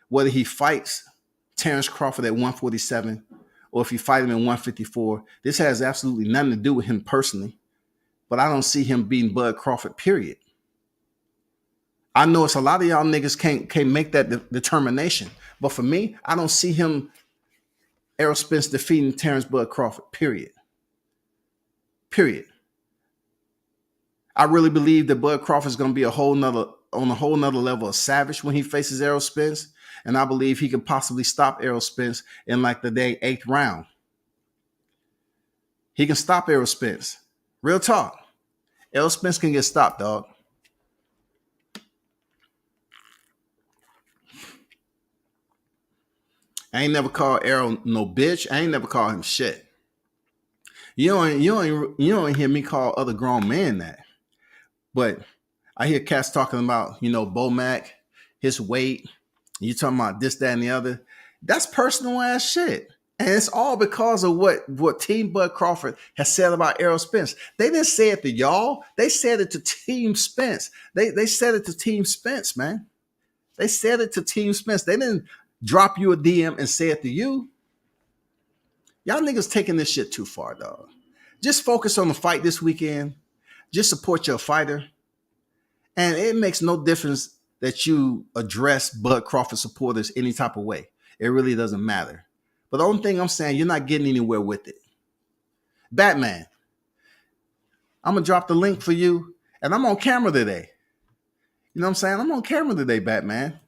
whether he fights Terrence Crawford at 147 or if he fight him at 154, this has absolutely nothing to do with him personally. But I don't see him beating Bud Crawford, period. I know it's a lot of y'all niggas can't make that determination. But for me, I don't see him, Errol Spence, defeating Terrence Bud Crawford, period. Period. I really believe that Bud Crawford is going to be on a whole nother level of savage when he faces Errol Spence. And I believe he could possibly stop Errol Spence in like the 8th round. He can stop Errol Spence. Real talk. Errol Spence can get stopped, dog. I ain't never called Errol no bitch. I ain't never called him shit. You don't hear me call other grown men that. But I hear cats talking about, Bo Mac, his weight. You talking about this, that, and the other. That's personal ass shit. And it's all because of what Team Bud Crawford has said about Errol Spence. They didn't say it to y'all. They said it to Team Spence. They said it to Team Spence, man. They said it to Team Spence. They didn't drop you a DM and say it to you. Y'all niggas taking this shit too far, dog. Just focus on the fight this weekend. Just support your fighter. And it makes no difference that you address Bud Crawford supporters any type of way. It really doesn't matter. But the only thing I'm saying, you're not getting anywhere with it. Batman, I'm going to drop the link for you. And I'm on camera today. You know what I'm saying? I'm on camera today, Batman.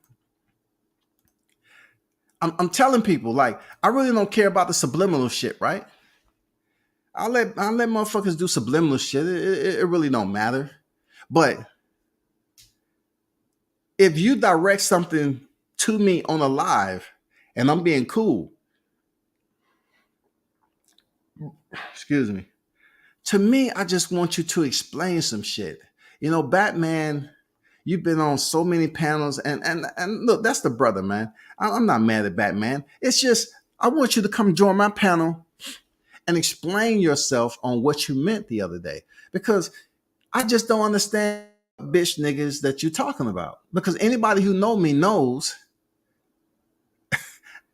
I'm telling people, like, I really don't care about the subliminal shit, right? I'll let motherfuckers do subliminal shit. It really don't matter. But if you direct something to me on a live and I'm being cool, excuse me, to me, I just want you to explain some shit. Batman, You've been on so many panels, and look, that's the brother, man. I'm not mad at Batman. It's just I want you to come join my panel and explain yourself on what you meant the other day, because I just don't understand bitch niggas that you're talking about. Because anybody who know me knows.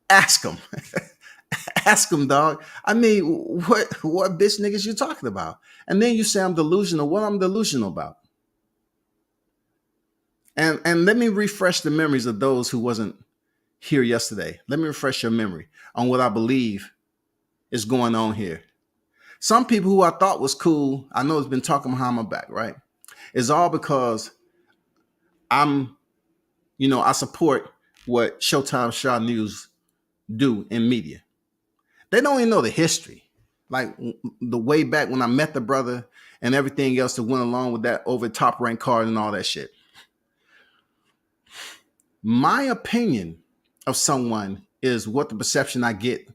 Ask them. Ask them, dog. I mean, what bitch niggas you talking about? And then you say I'm delusional. What I'm delusional about? And let me refresh the memories of those who wasn't here yesterday. Let me refresh your memory on what I believe is going on here. Some people who I thought was cool, I know has been talking behind my back, right? It's all because I support what Showtime Shaw News do in media. They don't even know the history. Like the way back when I met the brother and everything else that went along with that over top rank card and all that shit. My opinion of someone is what the perception I get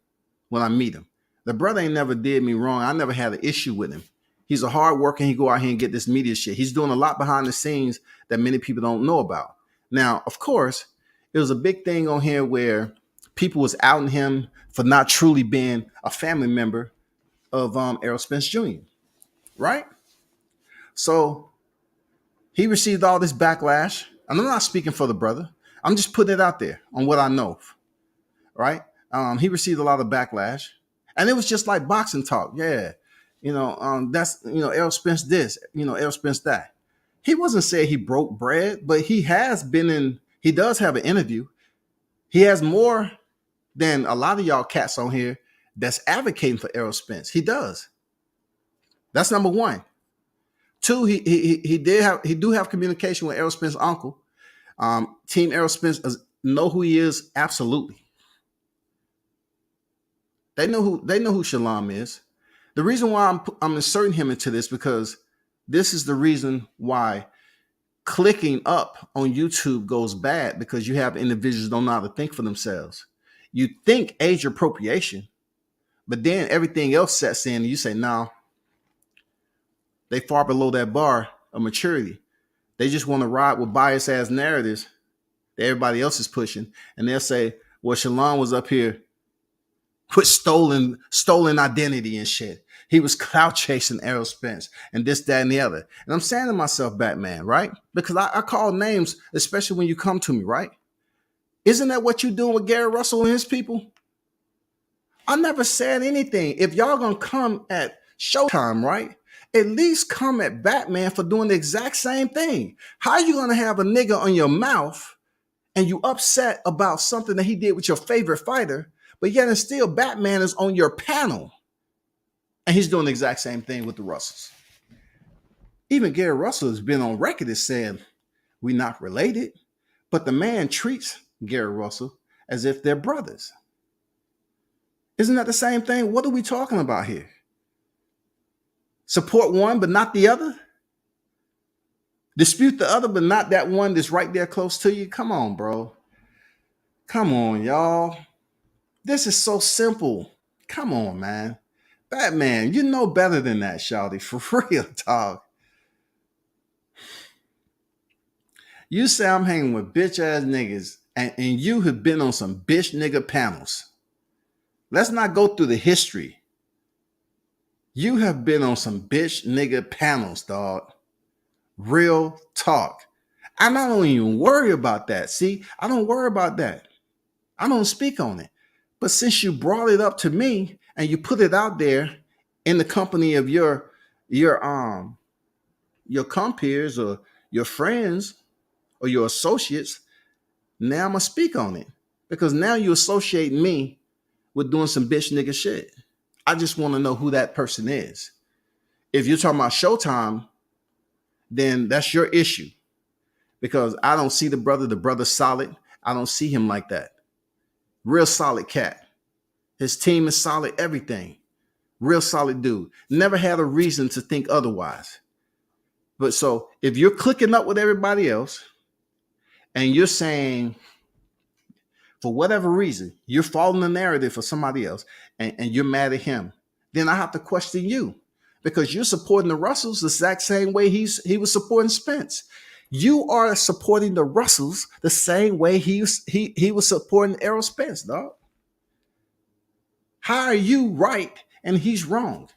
when I meet him. The brother ain't never did me wrong. I never had an issue with him. He's a hard worker. He go out here and get this media shit. He's doing a lot behind the scenes that many people don't know about. Now, of course, it was a big thing on here where people was outing him for not truly being a family member of Errol Spence Jr., right? So he received all this backlash. And I'm not speaking for the brother. I'm just putting it out there on what I know, right? He received a lot of backlash. And it was just like boxing talk. Yeah, that's, Errol Spence this, Errol Spence that. He wasn't saying he broke bread, but he does have an interview. He has more than a lot of y'all cats on here that's advocating for Errol Spence. He does. That's number one. Two, he do have communication with Errol Spence's uncle. Team Errol Spence know who he is. Absolutely. They know who Shalom is. The reason why I'm inserting him into this, because this is the reason why clicking up on YouTube goes bad, because you have individuals who don't know how to think for themselves. You think age appropriation, but then everything else sets in and you say, no, they far below that bar of maturity. They just want to ride with biased ass narratives that everybody else is pushing. And they'll say, well, Shalom was up here with stolen identity and shit. He was clout chasing Errol Spence and this, that, and the other. And I'm saying to myself, Batman, right? Because I call names, especially when you come to me, right? Isn't that what you doing with Gary Russell and his people? I never said anything. If y'all gonna come at Showtime, right? At least come at Batman for doing the exact same thing. How are you gonna have a nigga on your mouth and you upset about something that he did with your favorite fighter, but yet and still Batman is on your panel and he's doing the exact same thing with the Russells? Even Gary Russell has been on record as saying we're not related, but the man treats Gary Russell as if they're brothers. Isn't that the same thing? What are we talking about here? Support one, but not the other? Dispute the other, but not that one that's right there close to you? Come on, bro. Come on, y'all. This is so simple. Come on, man. Batman, you know better than that, shawty. For real, dog. You say I'm hanging with bitch ass niggas, and you have been on some bitch nigga panels. Let's not go through the history. You have been on some bitch nigga panels, dog. Real talk. And I don't even worry about that. See, I don't worry about that. I don't speak on it. But since you brought it up to me and you put it out there in the company of your compeers or your friends or your associates, now I'm gonna speak on it, because now you associate me with doing some bitch nigga shit. I just want to know who that person is. If you're talking about Showtime, then that's your issue, because I don't see the brother. The brother's solid. I don't see him like that. Real solid cat. His team is solid, everything. Real solid dude. Never had a reason to think otherwise. But so if you're clicking up with everybody else and you're saying, for whatever reason, you're following the narrative for somebody else and you're mad at him, then I have to question you, because you're supporting the Russells the exact same way he was supporting Spence. You are supporting the Russells the same way he was supporting Errol Spence, dog. How are you right and he's wrong?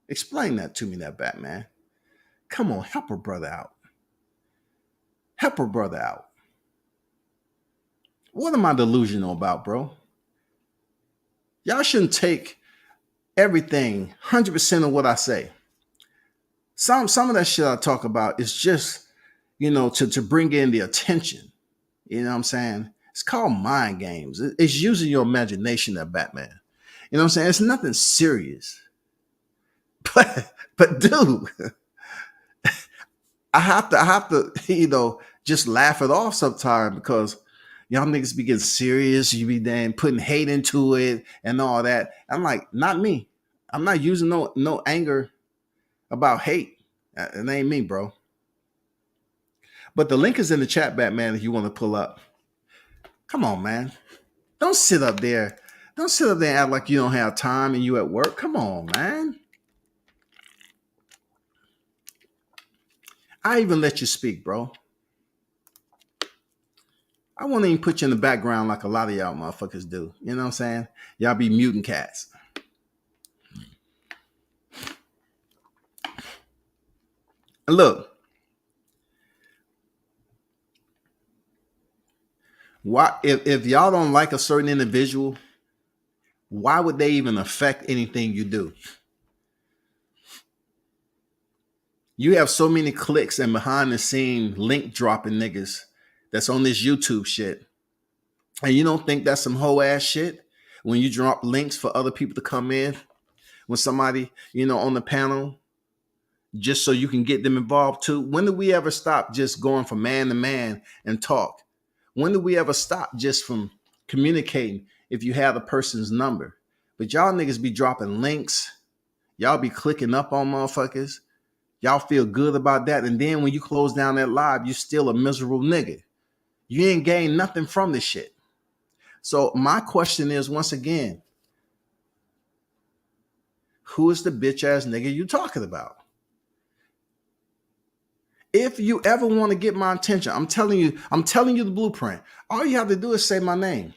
Explain that to me, that Batman. Come on, help a brother out. Help a brother out. What am I delusional about, bro? Y'all shouldn't take everything, 100% of what I say. Some of that shit I talk about is just, to bring in the attention. You know what I'm saying? It's called mind games. It's using your imagination, that Batman. You know what I'm saying? It's nothing serious. But dude, I have to, just laugh it off sometime because y'all niggas be getting serious. You be damn putting hate into it and all that. I'm like, not me. I'm not using no anger about hate. It ain't me, bro. But the link is in the chat, Batman, if you want to pull up. Come on, man. Don't sit up there. Don't sit up there and act like you don't have time and you at work. Come on, man. I even let you speak, bro. I won't even put you in the background like a lot of y'all motherfuckers do. You know what I'm saying? Y'all be muting cats. And look, why if y'all don't like a certain individual, why would they even affect anything you do? You have so many clicks and behind the scene link dropping niggas that's on this YouTube shit. And you don't think that's some hoe ass shit when you drop links for other people to come in when somebody, on the panel, just so you can get them involved too? When do we ever stop just going from man to man and talk? When do we ever stop just from communicating if you have a person's number? But y'all niggas be dropping links. Y'all be clicking up on motherfuckers. Y'all feel good about that. And then when you close down that live, you still a miserable nigga. You ain't gained nothing from this shit. So my question is, once again, who is the bitch ass nigga you talking about? If you ever want to get my attention, I'm telling you the blueprint. All you have to do is say my name.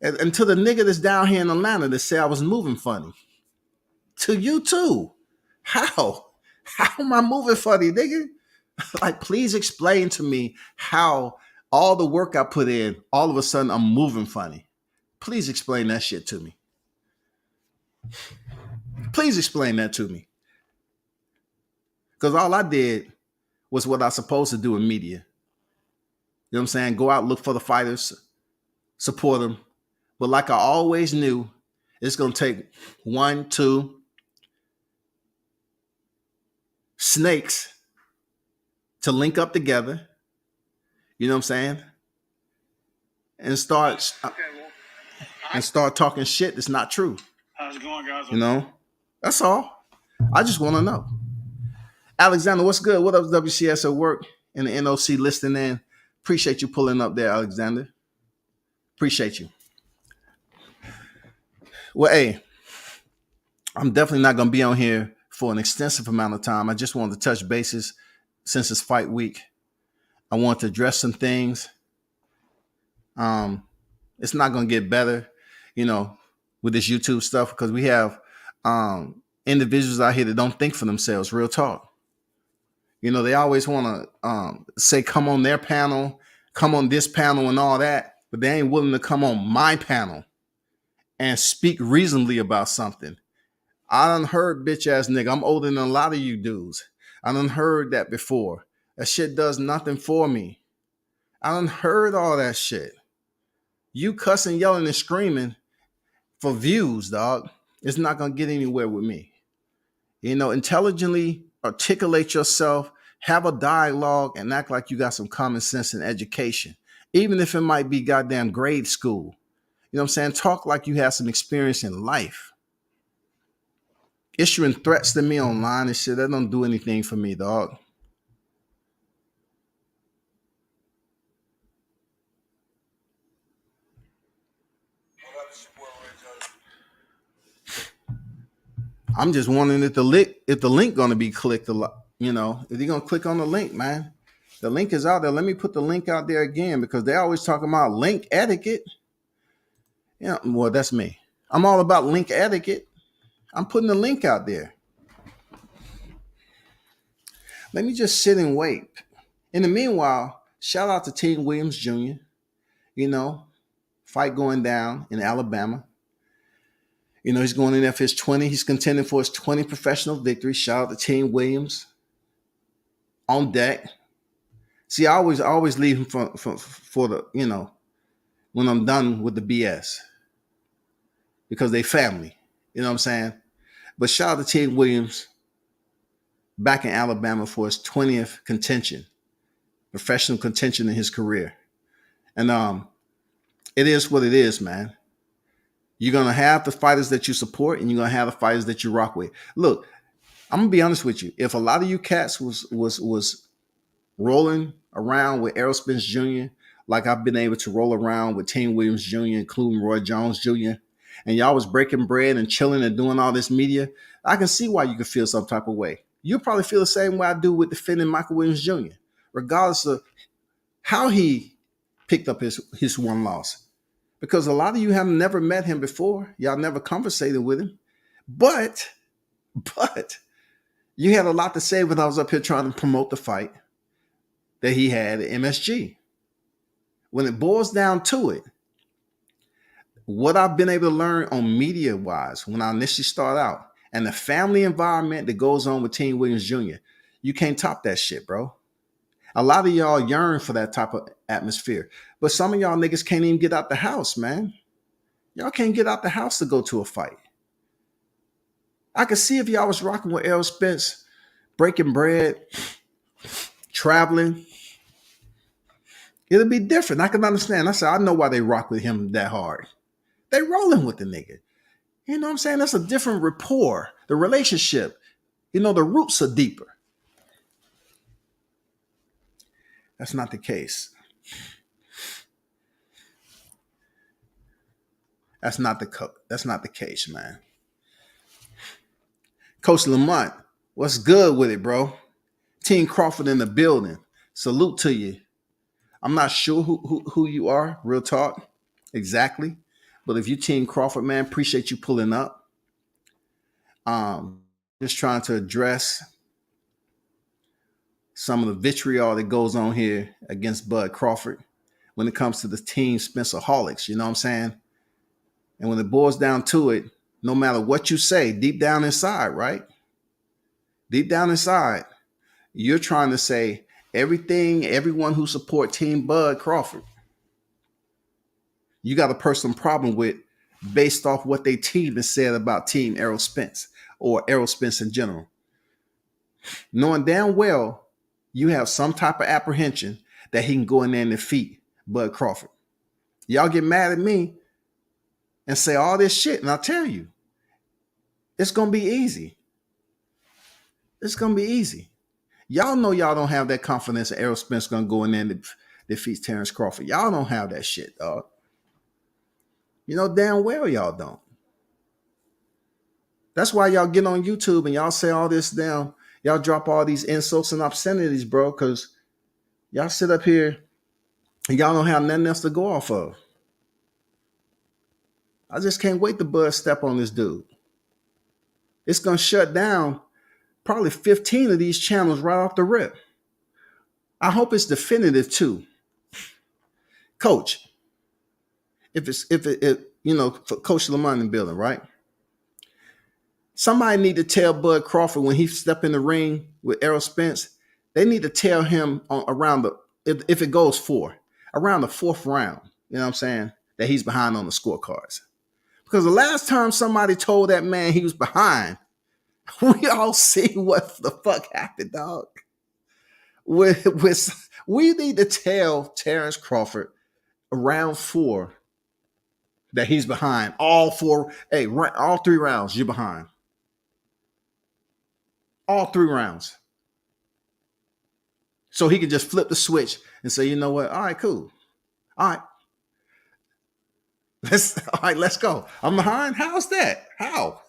And to the nigga that's down here in Atlanta that say I was moving funny. To you too. How? How am I moving funny, nigga? Like, please explain to me how all the work I put in, all of a sudden I'm moving funny. Please explain that shit to me. Please explain that to me. Because all I did was what I supposed to do in media. You know what I'm saying? Go out, look for the fighters, support them. But like I always knew, it's going to take 1, 2 snakes to link up together. You know what I'm saying? And start talking shit that's not true. How's it going, guys? That's all. I just want to know. Alexander, what's good? What up, WCS at work and the NOC listening in? Appreciate you pulling up there, Alexander. Appreciate you. Well, hey, I'm definitely not going to be on here for an extensive amount of time. I just wanted to touch bases since it's fight week. I want to address some things. It's not going to get better, with this YouTube stuff because we have individuals out here that don't think for themselves. Real talk. They always want to say, come on their panel, come on this panel and all that, but they ain't willing to come on my panel and speak reasonably about something. I done heard bitch ass nigga. I'm older than a lot of you dudes. I done heard that before. That shit does nothing for me. I done heard all that shit. You cussing, yelling, and screaming for views, dog. It's not going to get anywhere with me. Intelligently articulate yourself, have a dialogue, and act like you got some common sense and education. Even if it might be goddamn grade school. You know what I'm saying? Talk like you have some experience in life. Issuing threats to me online and shit, that don't do anything for me, dog. I'm just wondering if the link going to be clicked a lot. if you're gonna click on the link, man, the link is out there. Let me put the link out there again because they're always talking about link etiquette. Yeah, well, that's me. I'm all about link etiquette. I'm putting the link out there. Let me just sit and wait. In the meanwhile, shout out to Team Williams Jr. You know, fight going down in Alabama. He's going in there for his 20. He's contending for his 20 professional victory. Shout out to Team Williams on deck. See, I always leave him for the, when I'm done with the BS because they family. You know what I'm saying? But shout out to Team Williams back in Alabama for his 20th professional contention in his career. And it is what it is, man. You're going to have the fighters that you support and you're going to have the fighters that you rock with. Look, I'm going to be honest with you. If a lot of you cats was rolling around with Errol Spence Jr., like I've been able to roll around with Team Williams Jr., including Roy Jones Jr., and y'all was breaking bread and chilling and doing all this media, I can see why you could feel some type of way. You'll probably feel the same way I do with defending Michael Williams Jr., regardless of how he picked up his one loss. Because a lot of you have never met him before. Y'all never conversated with him. But you had a lot to say when I was up here trying to promote the fight that he had at MSG. When it boils down to it, what I've been able to learn on media-wise when I initially start out and the family environment that goes on with Team Williams Jr., you can't top that shit, bro. A lot of y'all yearn for that type of atmosphere. But some of y'all niggas can't even get out the house, man. Y'all can't get out the house to go to a fight. I could see if y'all was rocking with Errol Spence, breaking bread, traveling, it'll be different. I can understand. I said, I know why they rock with him that hard. They rolling with the nigga. You know what I'm saying? That's a different rapport. The relationship, the roots are deeper. That's not the case. That's not the case, man. Coach Lamont, what's good with it, bro? Team Crawford in the building. Salute to you. I'm not sure who you are, real talk, exactly. But if you Team Crawford, man, appreciate you pulling up. Just trying to address some of the vitriol that goes on here against Bud Crawford when it comes to the Team Spencerholics, you know what I'm saying? And when it boils down to it, no matter what you say, deep down inside, right? Deep down inside, you're trying to say everyone who support Team Bud Crawford, you got a personal problem with based off what they team has said about Team Errol Spence or Errol Spence in general. Knowing damn well you have some type of apprehension that he can go in there and defeat Bud Crawford. Y'all get mad at me and say all this shit, and I'll tell you, it's going to be easy. It's going to be easy. Y'all know y'all don't have that confidence that Errol Spence going to go in there and defeat Terrence Crawford. Y'all don't have that shit, dog. You know damn well y'all don't. That's why y'all get on YouTube and y'all say all this down. Y'all drop all these insults and obscenities, bro, because y'all sit up here and y'all don't have nothing else to go off of. I just can't wait to Bud step on this dude. It's going to shut down probably 15 of these channels right off the rip. I hope it's definitive too. Coach, for Coach Lamont in the building, right? Somebody need to tell Bud Crawford when he step in the ring with Errol Spence, they need to tell him if it goes around the fourth round, you know what I'm saying, that he's behind on the scorecards. Because the last time somebody told that man he was behind, we all see what the fuck happened, dog. We need to tell Terrence Crawford around 4 that he's behind. All 4, all 3 rounds, you're behind. All 3 rounds. So he can just flip the switch and say, you know what? All right, cool. All right. Let's go. I'm behind. How's that? How?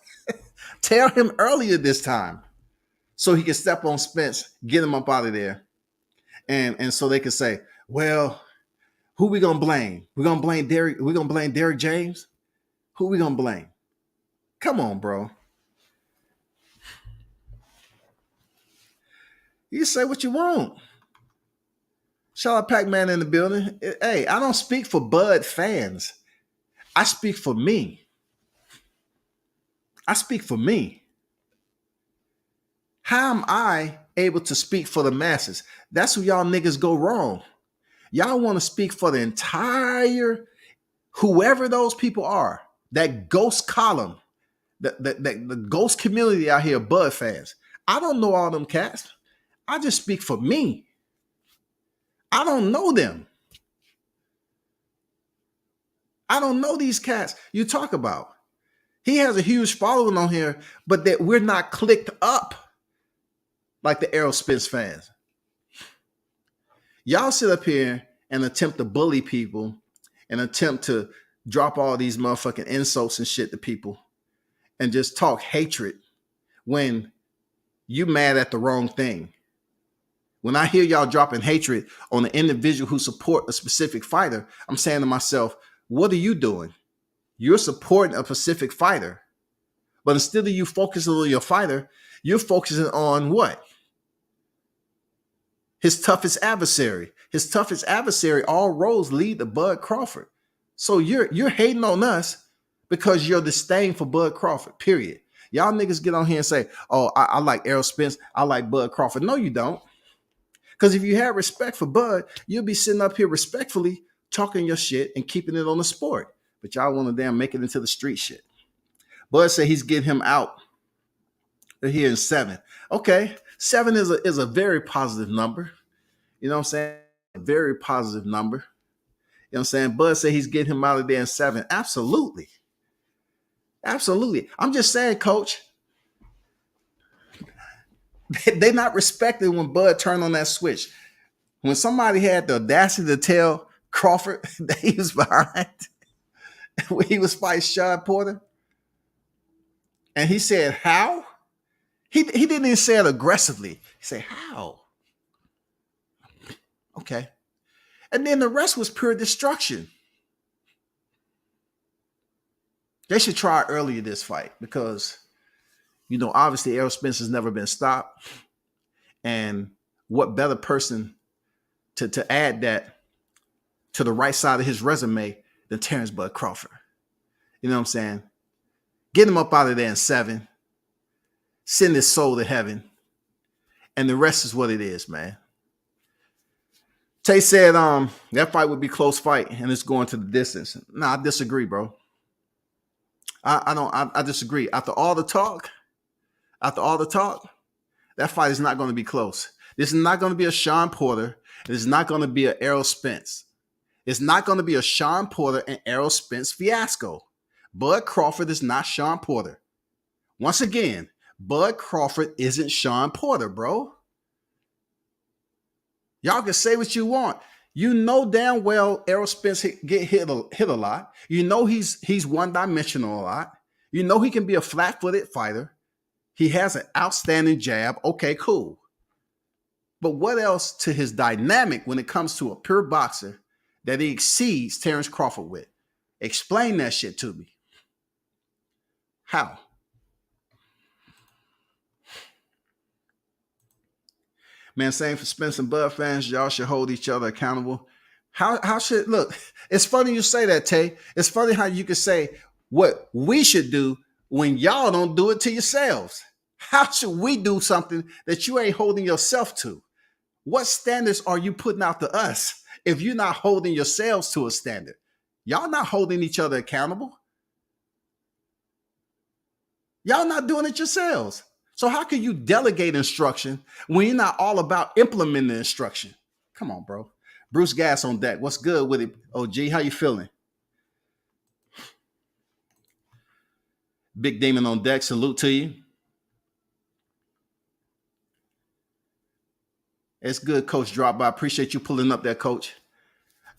Tell him earlier this time. so he can step on Spence, get him up out of there, and so they can say, well, who we gonna blame? We're gonna blame Derek. We're gonna blame Derek James. Who we gonna blame? Come on, bro. You say what you want. Shout out Pac-Man in the building. Hey, I don't speak for Bud fans. I speak for me. I speak for me. How am I able to speak for the masses? That's where y'all niggas go wrong. Y'all want to speak for the entire, whoever those people are, that ghost column, the ghost community out here, Bud fans. I don't know all them cats. I just speak for me. I don't know them. I don't know these cats you talk about. He has a huge following on here, but that we're not clicked up like the Errol Spence fans. Y'all sit up here and attempt to bully people and attempt to drop all these motherfucking insults and shit to people and just talk hatred when you mad at the wrong thing. When I hear y'all dropping hatred on an individual who support a specific fighter, I'm saying to myself, what are you doing? You're supporting a specific fighter. But instead of you focusing on your fighter, you're focusing on what? His toughest adversary. His toughest adversary, all roads lead to Bud Crawford. So you're hating on us because you're disdain for Bud Crawford, period. Y'all niggas get on here and say, oh, I like Errol Spence. I like Bud Crawford. No, you don't. Because if you had respect for Bud, you'll be sitting up here respectfully talking your shit and keeping it on the sport. But y'all want to damn make it into the street shit. Bud said he's getting him out here in 7. Okay, 7 is a very positive number. You know what I'm saying? A very positive number. You know what I'm saying? Bud said he's getting him out of there in 7. Absolutely. Absolutely. I'm just saying, coach, they're not respected when Bud turned on that switch. When somebody had the audacity to tell Crawford that he was behind when he was fighting Sean Porter, and he said, how? He didn't even say it aggressively. He said, how? Okay. And then the rest was pure destruction. They should try earlier this fight because, you know, obviously Errol Spence has never been stopped. And what better person to add that to the right side of his resume than Terrence Bud Crawford? You know what I'm saying? Get him up out of there in 7. Send his soul to heaven. And the rest is what it is, man. Tay said that fight would be a close fight and it's going to the distance. No, I disagree, bro. I disagree. After all the talk, that fight is not going to be close. This is not going to be a Sean Porter. It is not going to be an Errol Spence. It's not going to be a Sean Porter and Errol Spence fiasco. Bud Crawford is not Sean Porter. Once again, Bud Crawford isn't Sean Porter, bro. Y'all can say what you want. You know damn well Errol Spence get hit a lot. You know he's one-dimensional a lot. You know he can be a flat-footed fighter. He has an outstanding jab. Okay, cool. But what else to his dynamic when it comes to a pure boxer that he exceeds Terrence Crawford with? Explain that shit to me. How? Man, same for Spence and Bud fans. Y'all should hold each other accountable. How should, look, it's funny you say that, Tay. It's funny how you can say what we should do when y'all don't do it to yourselves. How should we do something that you ain't holding yourself to? What standards are you putting out to us if you're not holding yourselves to a standard? Y'all not holding each other accountable. Y'all not doing it yourselves. So how can you delegate instruction when you're not all about implementing the instruction? Come on, bro. Bruce Gas on deck. What's good with it? OG, how you feeling? Big Demon on deck. Salute to you. It's good, Coach Drop by. Appreciate you pulling up there, Coach.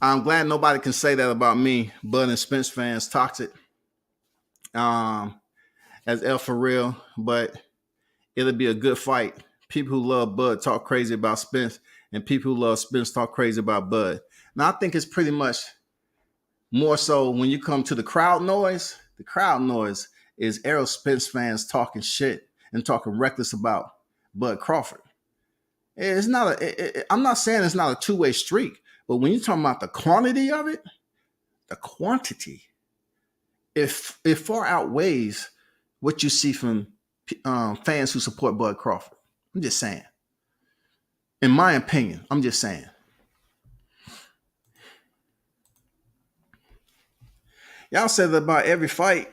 I'm glad nobody can say that about me. Bud and Spence fans, toxic. As L for real, but it'll be a good fight People who love Bud talk crazy about Spence, and people who love Spence talk crazy about Bud. Now I think it's pretty much more so when you come to the crowd noise. The crowd noise is Errol Spence fans talking shit and talking reckless about Bud Crawford. It's not I'm not saying it's not a two-way streak, but when you're talking about the quantity of it, the quantity, it far outweighs what you see from fans who support Bud Crawford. I'm just saying. In my opinion, I'm just saying. Y'all said that about every fight.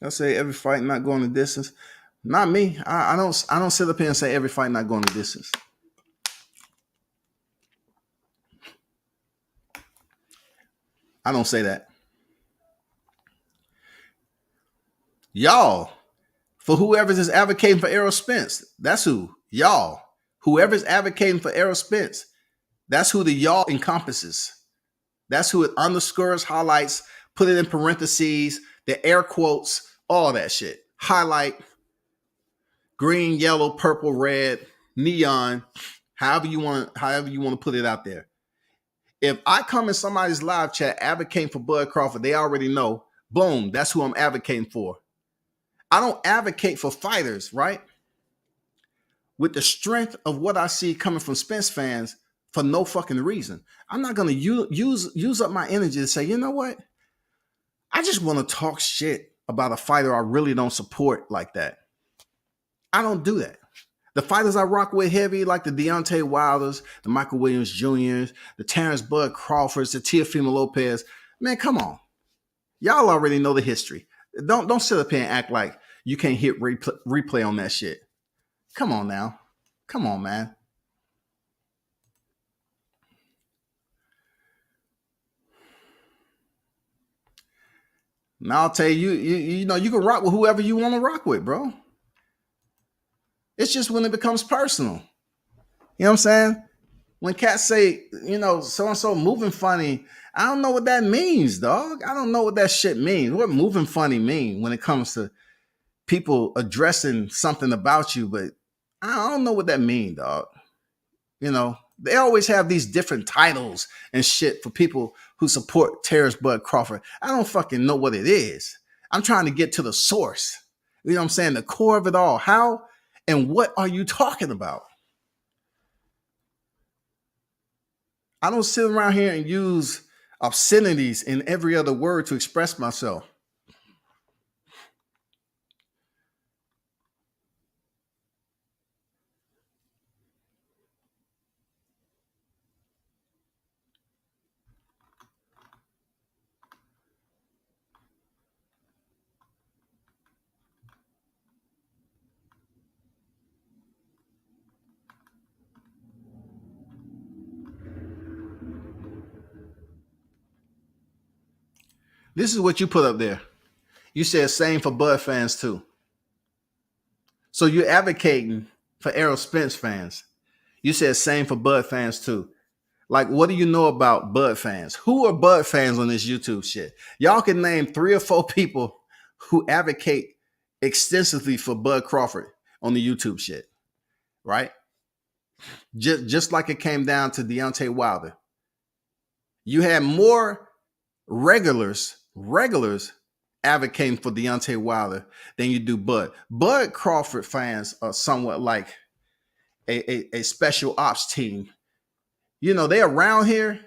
Y'all say every fight not going the distance. Not me. I don't sit up here and say every fight not going the distance. I don't say that. Y'all, for whoever's is advocating for Errol Spence, that's who. Y'all. Whoever's advocating for Errol Spence, that's who the y'all encompasses. That's who it underscores, highlights, put it in parentheses, the air quotes, all that shit. Highlight, green, yellow, purple, red, neon, however you want to put it out there. If I come in somebody's live chat advocating for Bud Crawford, they already know, boom, that's who I'm advocating for. I don't advocate for fighters, right? With the strength of what I see coming from Spence fans for no fucking reason. I'm not going to use up my energy to say, you know what? I just want to talk shit about a fighter I really don't support like that. I don't do that. The fighters I rock with heavy, like the Deontay Wilders, the Michael Williams Jr.'s, the Terrence Bud Crawfords, the Teofimo Lopez. Man, come on. Y'all already know the history. Don't sit up here and act like you can't hit replay on that shit. Come on now. Come on, man. Now I'll tell you, you know, you can rock with whoever you want to rock with, bro. It's just when it becomes personal. You know what I'm saying? When cats say, you know, so-and-so moving funny, I don't know what that means, dog. I don't know what that shit means. What moving funny mean when it comes to people addressing something about you, but I don't know what that mean, dog. You know, they always have these different titles and shit for people who support Terrence Bud Crawford. I don't fucking know what it is. I'm trying to get to the source. You know what I'm saying? The core of it all. How and what are you talking about? I don't sit around here and use obscenities in every other word to express myself. This is what you put up there. You said same for Bud fans too. So you're advocating for Errol Spence fans. You said same for Bud fans too. Like, what do you know about Bud fans? Who are Bud fans on this YouTube shit? Y'all can name 3 or 4 people who advocate extensively for Bud Crawford on the YouTube shit, right? Just like it came down to Deontay Wilder. You had more regulars advocating for Deontay Wilder than you do Bud. Bud Crawford fans are somewhat like a special ops team. You know, they're around here,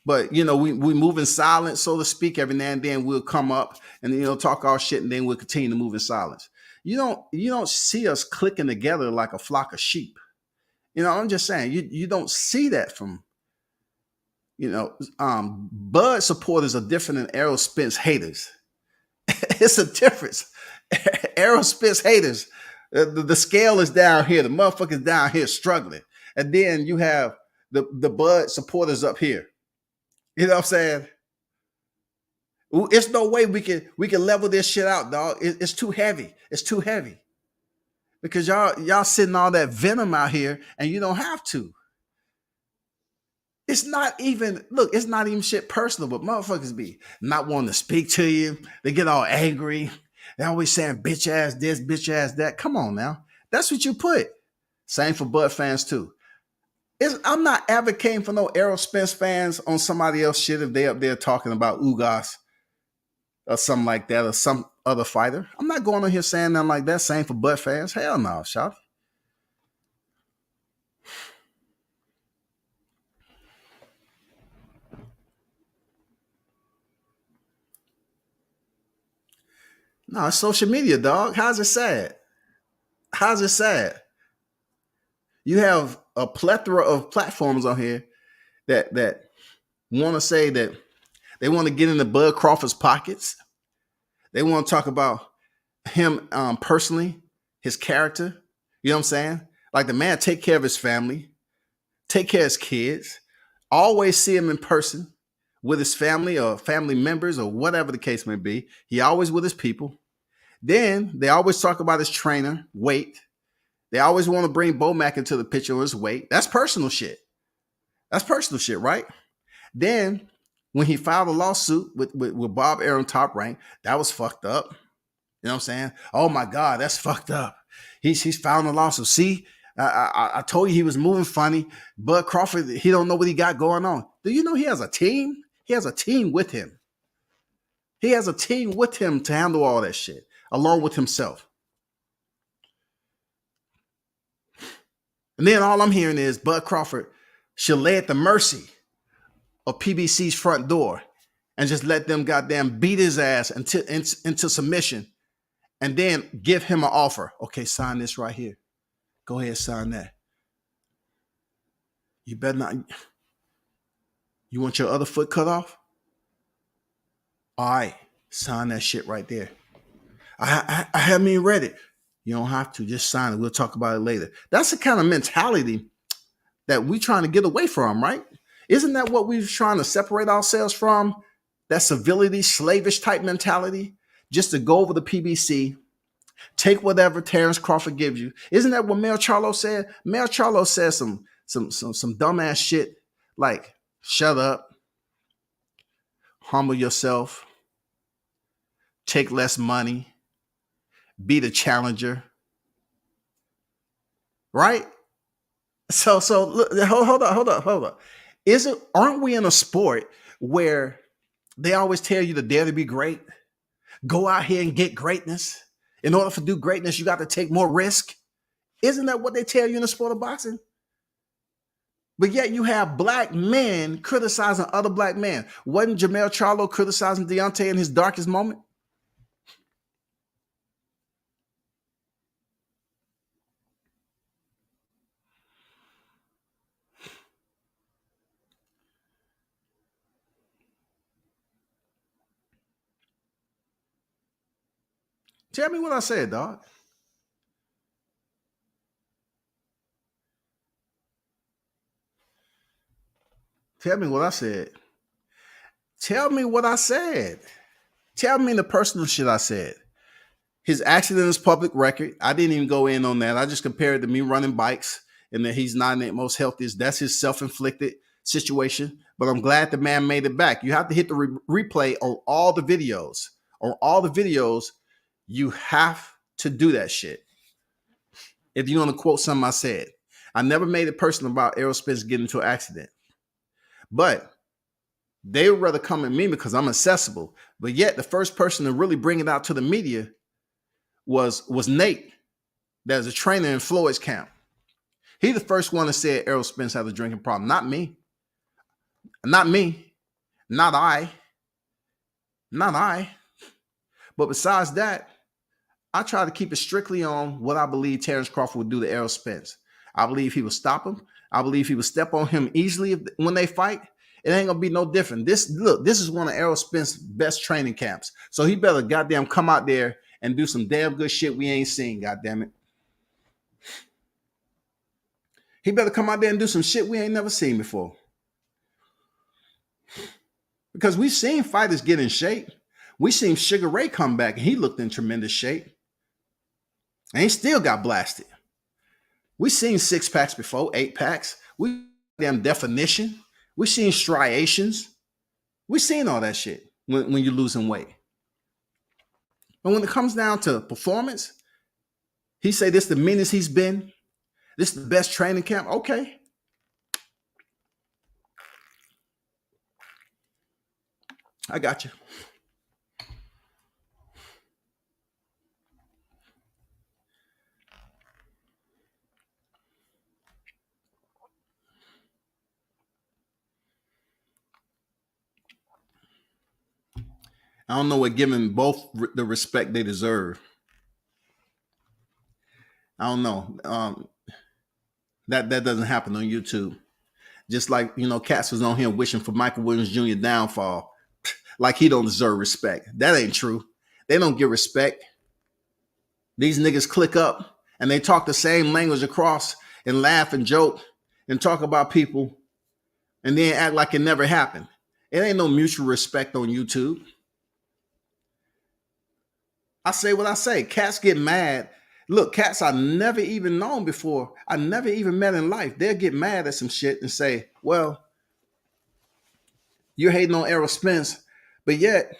but, you know, we move in silence, so to speak. Every now and then we'll come up and, you know, talk our shit, and then we'll continue to move in silence. You don't see us clicking together like a flock of sheep. You know, I'm just saying, you don't see that from, you know, Bud supporters are different than Errol Spence haters. It's a difference. Errol Spence haters, the scale is down here. The motherfuckers down here struggling. And then you have the Bud supporters up here. You know what I'm saying? It's no way we can level this shit out, dog. It's too heavy. It's too heavy. Because y'all sitting all that venom out here, and you don't have to. It's not even shit personal, but motherfuckers be not wanting to speak to you. They get all angry. They always saying bitch ass this, bitch ass that. Come on now. That's what you put. Same for Bud fans too. I'm not advocating for no Errol Spence fans on somebody else shit if they up there talking about Ugas or something like that or some other fighter. I'm not going on here saying nothing like that. Same for Bud fans. Hell no, shop. No, it's social media, dog. How's it sad? How's it sad? You have a plethora of platforms on here that want to say that they want to get into Bud Crawford's pockets. They want to talk about him personally, his character. You know what I'm saying? Like the man take care of his family, take care of his kids, always see him in person with his family or family members or whatever the case may be. He always with his people. Then they always talk about his trainer, weight. They always want to bring Bomac into the picture with his weight. That's personal shit. That's personal shit, right? Then when he filed a lawsuit with Bob Arum Top Rank, that was fucked up. You know what I'm saying? Oh my God, that's fucked up. He's filing a lawsuit. See, I told you he was moving funny. Bud Crawford, he don't know what he got going on. Do you know he has a team? He has a team with him. He has a team with him to handle all that shit, along with himself. And then all I'm hearing is Bud Crawford should lay at the mercy of PBC's front door and just let them goddamn beat his ass into submission and then give him an offer. Okay, sign this right here. Go ahead, sign that. You better not. You want your other foot cut off? All right, sign that shit right there. I haven't even read it. You don't have to. Just sign it. We'll talk about it later. That's the kind of mentality that we're trying to get away from, right? Isn't that what we're trying to separate ourselves from? That civility, slavish type mentality? Just to go over the PBC, take whatever Terrence Crawford gives you. Isn't that what Mel Charlo said? Mel Charlo said some dumbass shit like, shut up, humble yourself, take less money, be the challenger. Right? So look, hold up. Aren't we in a sport where they always tell you to dare to be great? Go out here and get greatness. In order to do greatness, you got to take more risk. Isn't that what they tell you in the sport of boxing? But yet you have black men criticizing other black men. Wasn't Jermell Charlo criticizing Deontay in his darkest moment? Tell me what I said, dog. Tell me what I said. Tell me what I said. Tell me the personal shit I said. His accident is public record. I didn't even go in on that. I just compared it to me running bikes and that he's not in the most healthiest. That's his self-inflicted situation. But I'm glad the man made it back. You have to hit the replay on all the videos. On all the videos, you have to do that shit. If you want to quote something I said. I never made it personal about Errol Spence getting into an accident. But they would rather come at me because I'm accessible. But yet the first person to really bring it out to the media was Nate, that's a trainer in Floyd's camp. He the first one that said Errol Spence has a drinking problem. Not me. Not me. Not I. Not I. But besides that, I try to keep it strictly on what I believe Terrence Crawford would do to Errol Spence. I believe he would stop him. I believe he would step on him easily when they fight. It ain't gonna be no different. This is one of Errol Spence's best training camps. So he better goddamn come out there and do some damn good shit we ain't seen, goddamn it. He better come out there and do some shit we ain't never seen before. Because we've seen fighters get in shape. We seen Sugar Ray come back and he looked in tremendous shape. And he still got blasted. We seen 6-packs before, 8-packs. We damn definition. We seen striations. We seen all that shit when you're losing weight. But when it comes down to performance, he say this the meanest he's been. This is the best training camp. Okay. I got you. I don't know what giving both the respect they deserve. I don't know. That doesn't happen on YouTube. Just like, Cats was on here wishing for Michael Williams Jr. downfall. Like he don't deserve respect. That ain't true. They don't get respect. These niggas click up and they talk the same language across and laugh and joke and talk about people and then act like it never happened. It ain't no mutual respect on YouTube. I say what I say. Cats get mad. Look, cats I never even known before. I never even met in life. They'll get mad at some shit and say, well, you're hating on Errol Spence, but yet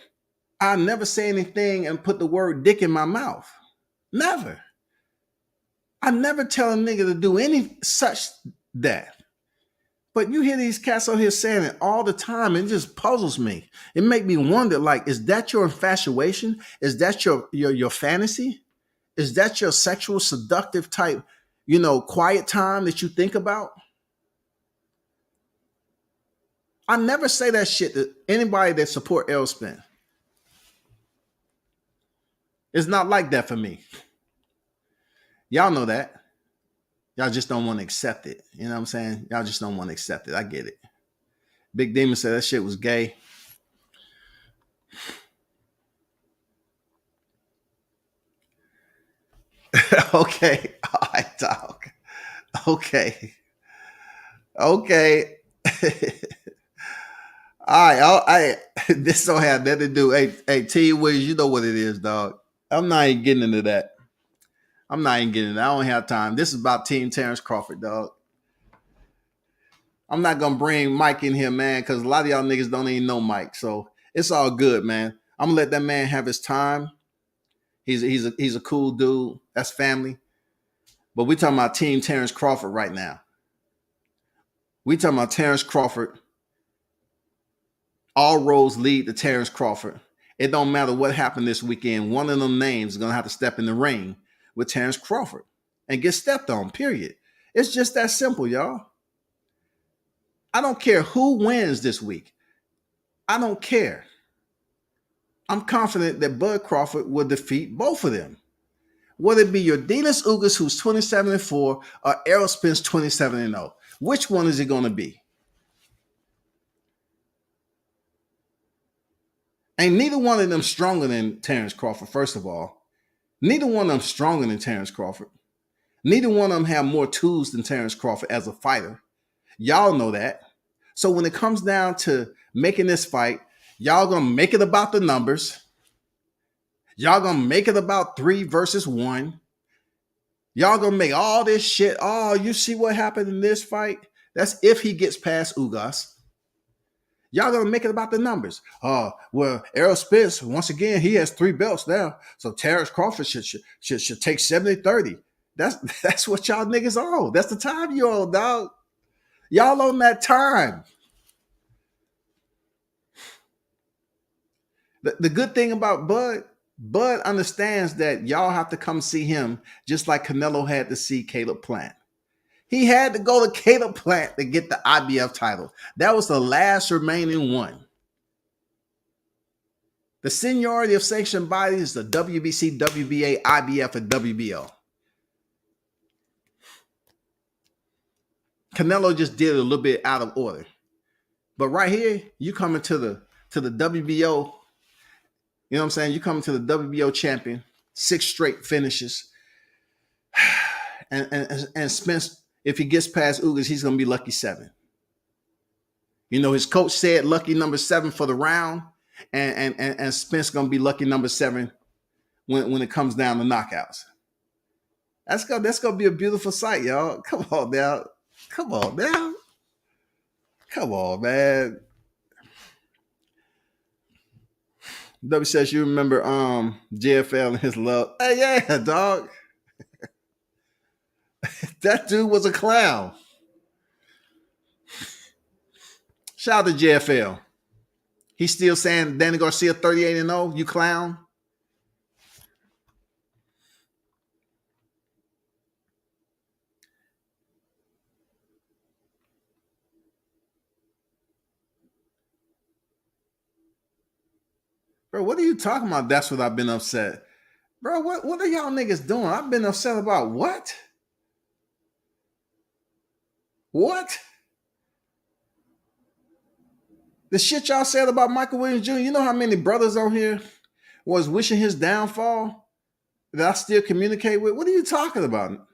I never say anything and put the word dick in my mouth. Never. I never tell a nigga to do any such that. But you hear these cats out here saying it all the time, and it just puzzles me. It make me wonder, like, is that your infatuation? Is that your fantasy? Is that your sexual seductive type, quiet time that you think about? I never say that shit to anybody that support Errol Spence. It's not like that for me. Y'all know that. Y'all just don't want to accept it. You know what I'm saying? Y'all just don't want to accept it. I get it. Big Demon said that shit was gay. Okay. All right, dog. Okay. Okay. All right. This don't have nothing to do. Hey, T. Williams, you know what it is, dog. I'm not even getting into that. I don't have time. This is about Team Terrence Crawford, dog. I'm not gonna bring Mike in here, man, because a lot of y'all niggas don't even know Mike. So it's all good, man. I'm gonna let that man have his time. He's a cool dude. That's family. But we talking about Team Terrence Crawford right now. We talking about Terrence Crawford. All roads lead to Terrence Crawford. It don't matter what happened this weekend. One of them names is gonna have to step in the ring with Terrence Crawford and get stepped on. Period. It's just that simple, y'all. I don't care who wins this week. I don't care. I'm confident that Bud Crawford will defeat both of them. Whether it be your Dinas Ugas, who's 27-4, or Errol Spence 27-0. Which one is it going to be? Ain't neither one of them stronger than Terrence Crawford, first of all. Neither one of them stronger than Terrence Crawford. Neither one of them have more tools than Terrence Crawford as a fighter. Y'all know that. So when it comes down to making this fight, y'all gonna make it about the numbers. Y'all gonna make it about 3 versus 1. Y'all gonna make all this shit. Oh, you see what happened in this fight? That's if he gets past Ugas. Y'all gonna make it about the numbers. Oh, well, Errol Spence, once again, he has 3 belts now. So Terrence Crawford should take 70-30. That's what y'all niggas on. That's the time you on, dog. Y'all on that time. The good thing about Bud understands that y'all have to come see him just like Canelo had to see Caleb Plant. He had to go to Caleb Plant to get the IBF title. That was the last remaining one. The seniority of sanctioned bodies is the WBC, WBA, IBF, and WBO. Canelo just did it a little bit out of order. But right here, you coming to the WBO. You know what I'm saying? You coming to the WBO champion, 6 straight finishes. And Spence, if he gets past Ugas, he's gonna be lucky 7. His coach said lucky number 7 for the round, and Spence gonna be lucky number 7 when it comes down to knockouts. That's gonna be a beautiful sight, y'all. Come on now. Come on, man. W says you remember JFL and his love. Hey, yeah, dog. That dude was a clown. Shout out to JFL. He's still saying Danny Garcia 38 and 0. You clown. Bro, what are you talking about? That's what I've been upset. Bro, what are y'all niggas doing? I've been upset about what? What? The shit y'all said about Michael Williams Jr., you know how many brothers on here was wishing his downfall that I still communicate with? What are you talking about?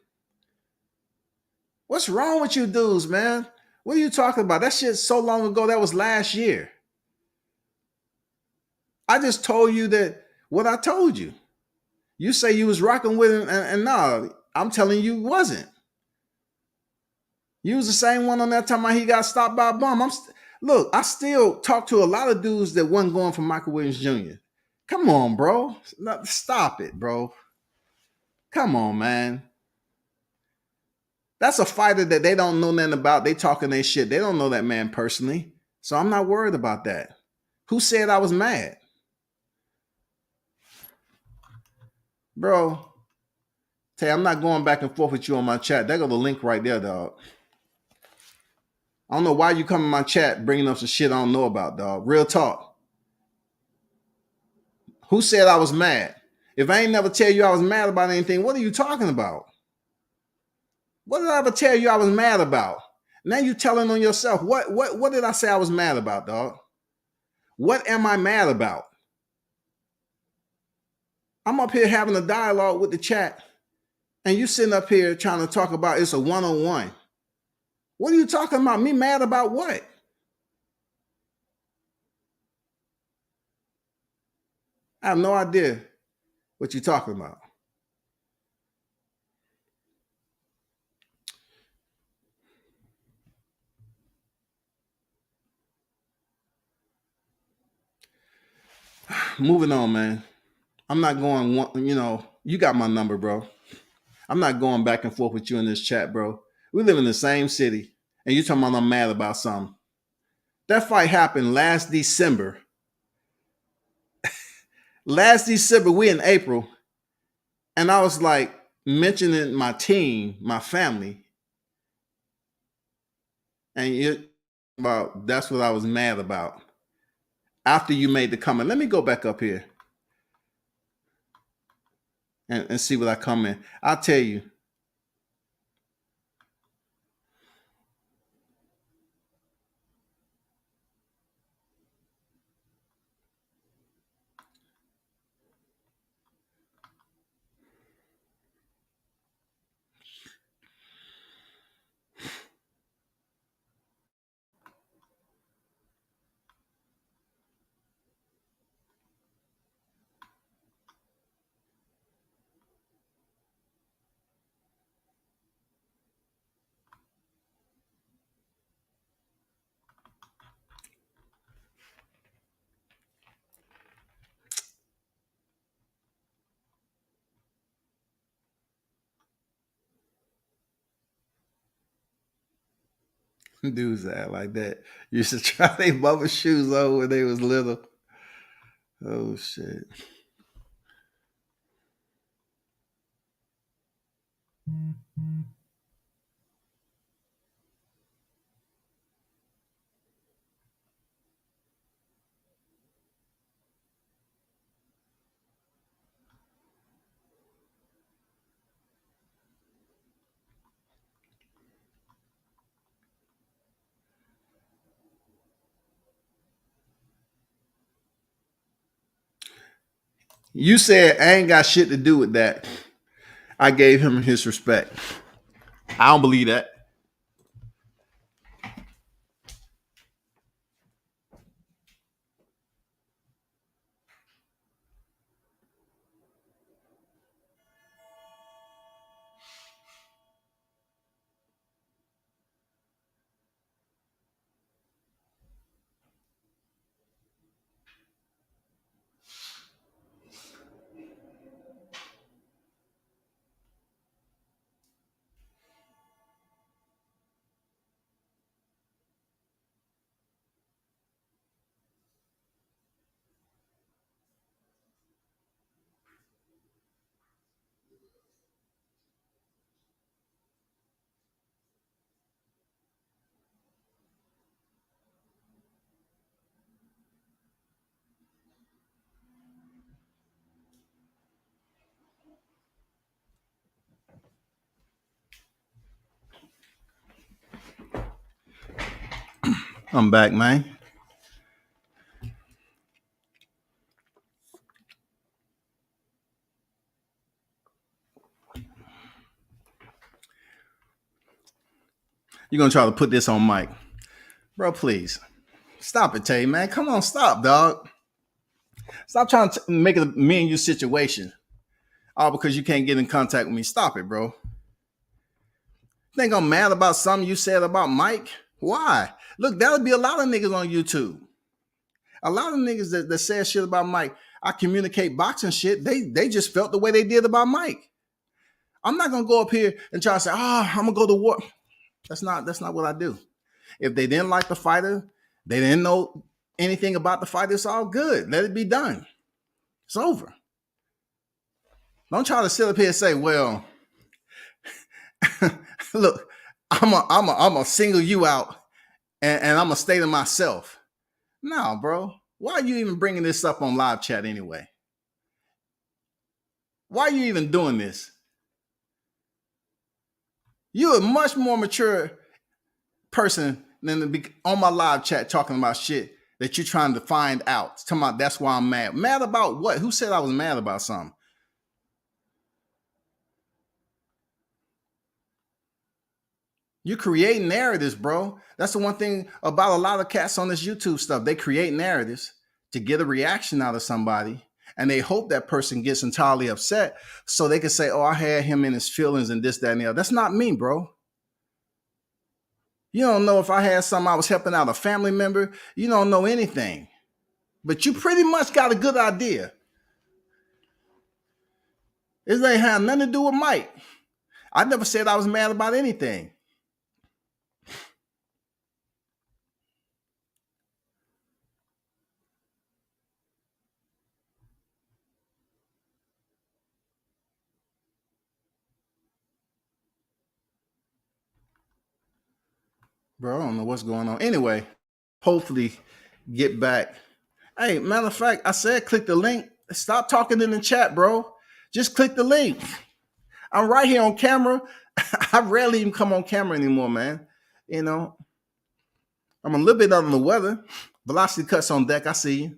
What's wrong with you dudes, man? What are you talking about? That shit so long ago. That was last year. I just told you that what I told you. You say you was rocking with him, and no, I'm telling you wasn't. You was the same one on that time he got stopped by a bum. Look, I still talk to a lot of dudes that wasn't going for Michael Williams Jr. Come on, bro. Stop it, bro. Come on, man. That's a fighter that they don't know nothing about. They talking their shit. They don't know that man personally. So I'm not worried about that. Who said I was mad? Bro, Tay, I'm not going back and forth with you on my chat. There go the link right there, dog. I don't know why you come in my chat bringing up some shit I don't know about, dog. Real talk. Who said I was mad? If I ain't never tell you I was mad about anything, what are you talking about? What did I ever tell you I was mad about? Now you telling on yourself. What did I say I was mad about, dog? What am I mad about? I'm up here having a dialogue with the chat, and you sitting up here trying to talk about it's a one-on-one. What are you talking about? Me mad about what? I have no idea what you're talking about. Moving on, man. I'm not going, you got my number, bro. I'm not going back and forth with you in this chat, bro. We live in the same city, and you talking about I'm mad about something. That fight happened last December. Last December, we in April, and I was like mentioning my team, my family, and you about that's what I was mad about. After you made the comment, let me go back up here and see what I comment. I'll tell you. Dudes act like that. Used to try their mother shoes on when they was little. Oh shit. You said I ain't got shit to do with that. I gave him his respect. I don't believe that. I'm back, man. You're gonna try to put this on Mike. Bro, please. Stop it, Tay, man. Come on, stop, dog. Stop trying to make it a me and you situation. All because you can't get in contact with me. Stop it, bro. Think I'm mad about something you said about Mike? Why? Look, that'll be a lot of niggas on YouTube. A lot of niggas that said shit about Mike. I communicate boxing shit. They just felt the way they did about Mike. I'm not gonna go up here and try to say, I'm gonna go to war. That's not what I do. If they didn't like the fighter, they didn't know anything about the fighter, it's all good. Let it be done. It's over. Don't try to sit up here and say, well, look, I'm gonna single you out and I'm gonna stay to myself. No, bro. Why are you even bringing this up on live chat anyway? Why are you even doing this? You're a much more mature person than to be on my live chat talking about shit that you're trying to find out. Talking about that's why I'm mad. Mad about what? Who said I was mad about something? You create narratives, bro. That's the one thing about a lot of cats on this YouTube stuff. They create narratives to get a reaction out of somebody, and they hope that person gets entirely upset so they can say, oh, I had him in his feelings and this, that, and the other. That's not me, bro. You don't know if I had something I was helping out a family member. You don't know anything. But you pretty much got a good idea. It ain't had nothing to do with Mike. I never said I was mad about anything. Bro, I don't know what's going on. Anyway, hopefully get back. Hey, matter of fact, I said click the link. Stop talking in the chat, bro. Just click the link. I'm right here on camera. I rarely even come on camera anymore, man. You know, I'm a little bit under the weather. Velocity cuts on deck. I see you.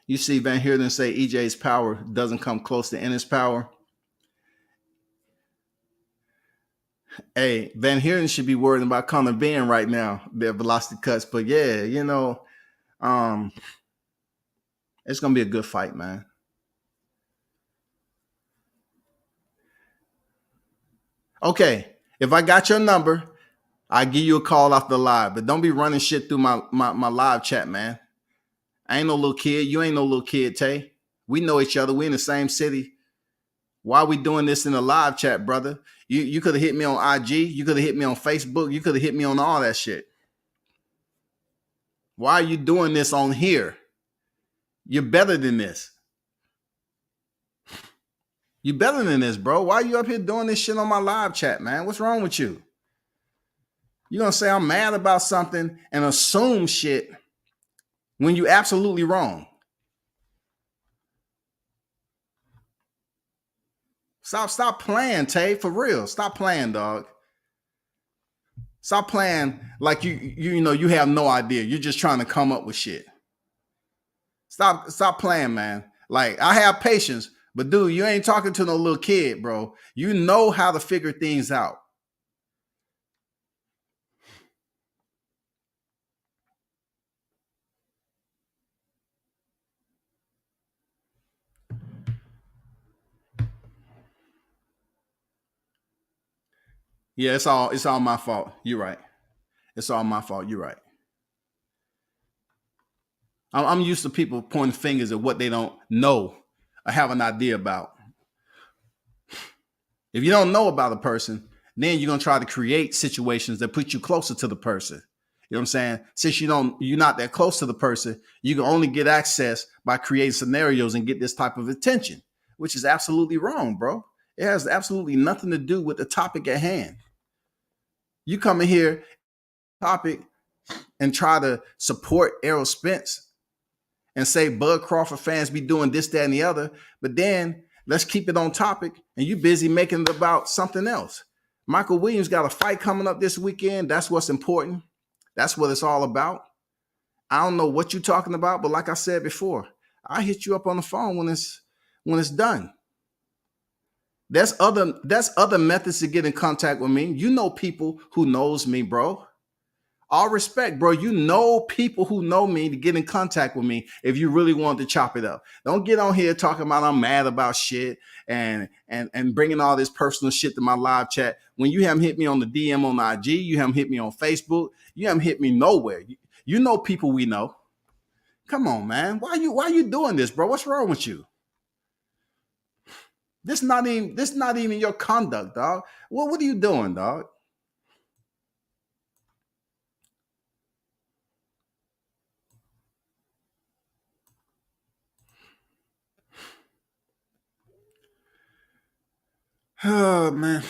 You see Van Heerden say EJ's power doesn't come close to Ennis' power. Hey, Van Heerden should be worried about Conor Benn right now. Their velocity cuts, but yeah, you know, it's gonna be a good fight, man. Okay, if I got your number, I give you a call off the live, but don't be running shit through my live chat, man. I ain't no little kid. You ain't no little kid, Tay. We know each other. We in the same city. Why are we doing this in a live chat, brother? You could have hit me on IG. You could have hit me on Facebook. You could have hit me on all that shit. Why are you doing this on here? You're better than this. You better than this, bro. Why are you up here doing this shit on my live chat, man? What's wrong with you? You're going to say I'm mad about something and assume shit when you absolutely wrong. Stop playing, Tay, for real. Stop playing, dog. Stop playing like you know you have no idea. You're just trying to come up with shit. Stop playing, man. Like, I have patience, but dude, you ain't talking to no little kid, bro. You know how to figure things out. Yeah, it's all my fault. You're right. It's all my fault. You're right. I'm used to people pointing fingers at what they don't know or have an idea about. If you don't know about a person, then you're gonna try to create situations that put you closer to the person. You know what I'm saying? Since you're not that close to the person, you can only get access by creating scenarios and get this type of attention, which is absolutely wrong, bro. It has absolutely nothing to do with the topic at hand. You come in here, topic, and try to support Errol Spence and say Bud Crawford fans be doing this, that, and the other, but then let's keep it on topic and you busy making it about something else. Michael Williams got a fight coming up this weekend. That's what's important. That's what it's all about. I don't know what you're talking about, but like I said before, I hit you up on the phone when it's done. That's other methods to get in contact with me. You know people who knows me, bro. All respect, bro. You know people who know me to get in contact with me if you really want to chop it up. Don't get on here talking about I'm mad about shit and bringing all this personal shit to my live chat. When you haven't hit me on the DM on IG, you haven't hit me on Facebook, you haven't hit me nowhere. You know people we know. Come on, man. Why you doing this, bro? What's wrong with you? This not even your conduct, dog. What are you doing, dog? Oh man.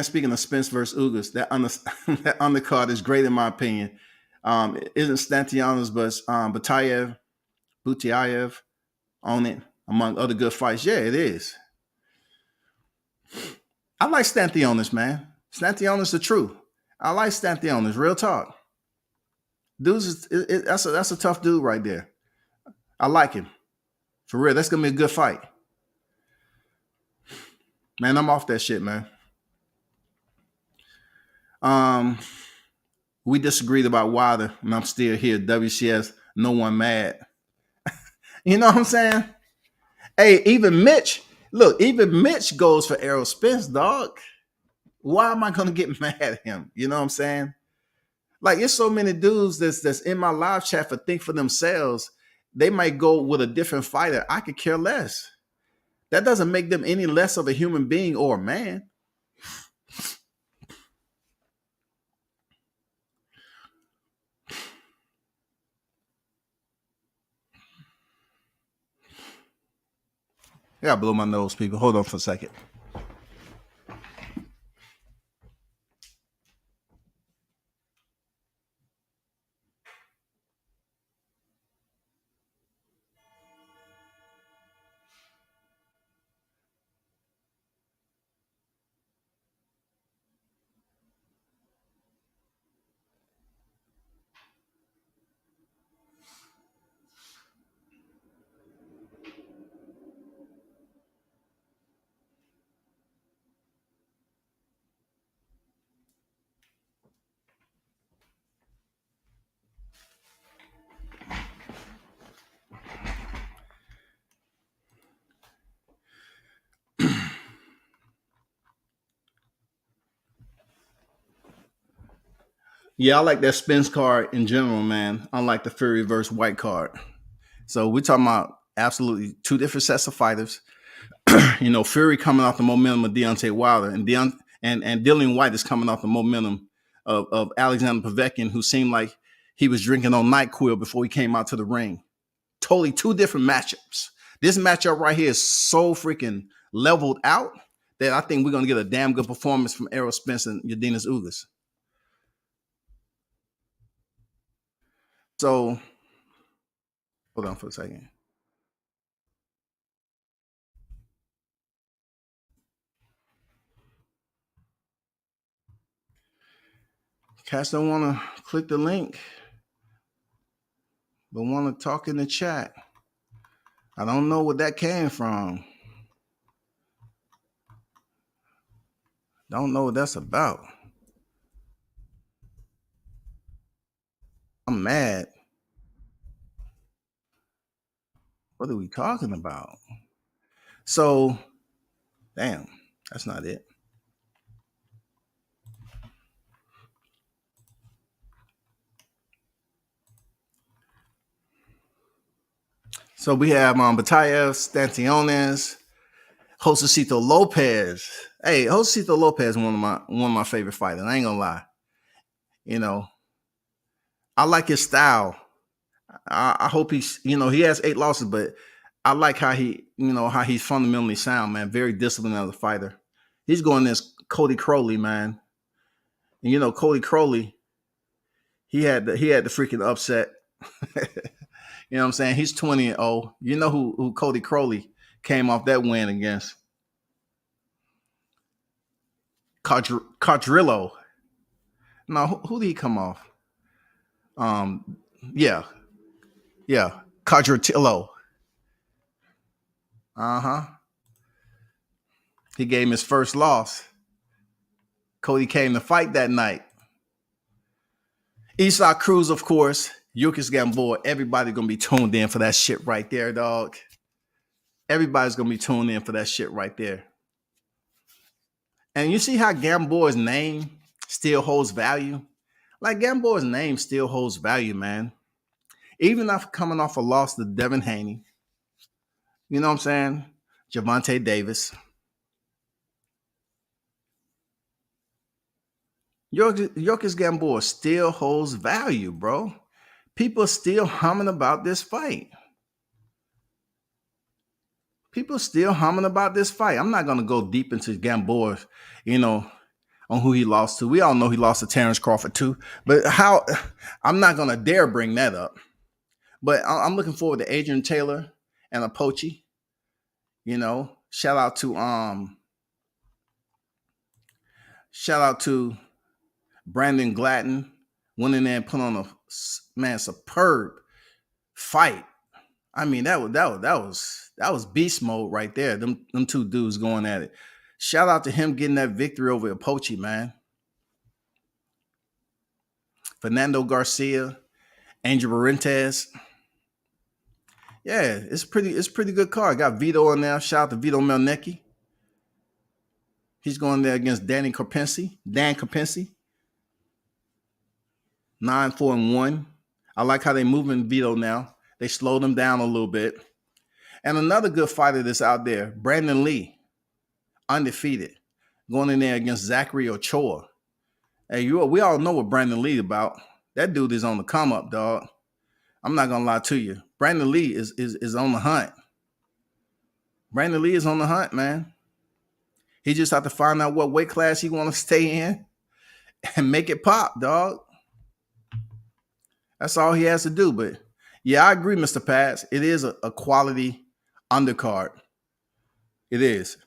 Speaking of Spence versus Ugas, that undercard is great in my opinion. It isn't Stantianos, but Butiayev on it, among other good fights. Yeah, it is. I like Stantionis, man. Stantionis the truth. I like Stantionis. Real talk. Dudes, that's a tough dude right there. I like him for real. That's gonna be a good fight, man. I'm off that shit, man. Um, we disagreed about Wilder, and I'm still here. WCS, no one mad. You know what I'm saying? Hey, even Mitch. Look, even Mitch goes for Errol Spence, dog. Why am I gonna get mad at him? You know what I'm saying? Like, it's so many dudes that's in my live chat for think for themselves. They might go with a different fighter. I could care less. That doesn't make them any less of a human being or a man. Yeah, I blow my nose, people. Hold on for a second. Yeah, I like that Spence card in general, man. Unlike the Fury versus White card. So we're talking about absolutely two different sets of fighters. Fury coming off the momentum of Deontay Wilder, and Dillian White is coming off the momentum of Alexander Povetkin, who seemed like he was drinking on NyQuil before he came out to the ring. Totally two different matchups. This matchup right here is so freaking leveled out that I think we're gonna get a damn good performance from Errol Spence and Yadinas Ugas. So hold on for a second. Cats don't want to click the link, but want to talk in the chat. I don't know where that came from. Don't know what that's about. I'm mad. What are we talking about? So, damn, that's not it. So we have Batayev, Stantiones, Josecito Lopez. Hey, Josecito Lopez, one of my favorite fighters. I ain't gonna lie. You know, I like his style. I hope he has 8 losses, but I like how he's fundamentally sound, man. Very disciplined as a fighter. He's going against Cody Crowley, man. And Cody Crowley, he had the freaking upset. You know what I'm saying? He's 20-0. You know who Cody Crowley came off that win against? Cardrillo. No, who did he come off? Um, yeah, yeah, Cardrillo. Uh huh. He gave him his first loss. Cody came to fight that night. Esau Cruz, of course. Yukis Gamboa. Everybody gonna be tuned in for that shit right there, dog. Everybody's gonna be tuned in for that shit right there. And you see how Gamboa's name still holds value? Like Gamboa's name still holds value, man. Even after coming off a loss to Devin Haney, you know what I'm saying? Javante Davis. Yokis Gamboa still holds value, bro. People are still humming about this fight. People are still humming about this fight. I'm not gonna go deep into Gamboa, you know, on who he lost to. We all know he lost to Terrence Crawford too. But how I'm not gonna dare bring that up. But I'm looking forward to Adrian Taylor and Apoche. You know, shout out to Brandon Gladden went in there and put on a superb fight. I mean, that was beast mode right there. Them two dudes going at it. Shout out to him getting that victory over Apoche, man. Fernando Garcia, Angel Barrentez. Yeah, it's pretty good card. Got Vito on there. Shout out to Vito Melnicki. He's going there against Dan Carpensi. 9-4-1. I like how they moving Vito now. They slowed him down a little bit. And another good fighter that's out there, Brandon Lee, undefeated, going in there against Zachary Ochoa. Hey, we all know what Brandon Lee about. That dude is on the come up, dog. I'm not gonna lie to you. Brandon Lee is on the hunt. Brandon Lee is on the hunt, man. He just have to find out what weight class he want to stay in and make it pop, dog. That's all he has to do. But yeah, I agree, Mr. Paz. It is a quality undercard. It is.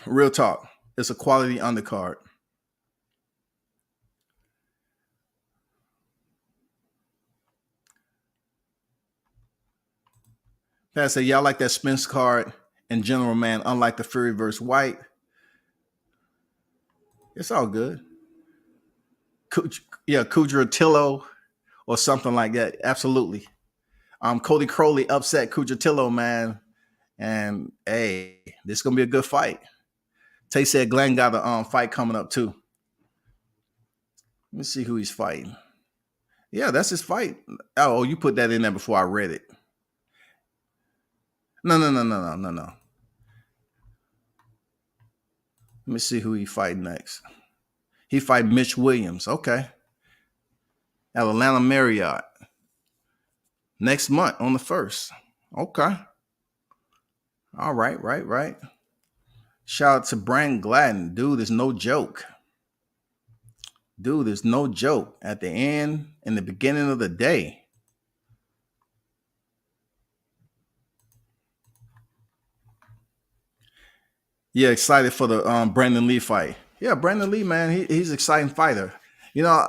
Real talk. It's a quality undercard. Pat said, y'all like that Spence card in general, man, unlike the Fury versus White. It's all good. Kudratillo or something like that. Absolutely. Cody Crowley upset Kudratillo, man. And hey, this is gonna be a good fight. Tay said Glenn got a fight coming up too. Let me see who he's fighting. Yeah, that's his fight. Oh, you put that in there before I read it. No. Let me see who he fight next. He fight Mitch Williams. Okay. At Atlanta Marriott. Next month on the 1st. Okay. All right. Shout out to Brandon Gladden. Dude is no joke. Dude is no joke at the end and the beginning of the day. Yeah, excited for the Brandon Lee fight. Yeah, Brandon Lee, man, he's an exciting fighter. You know,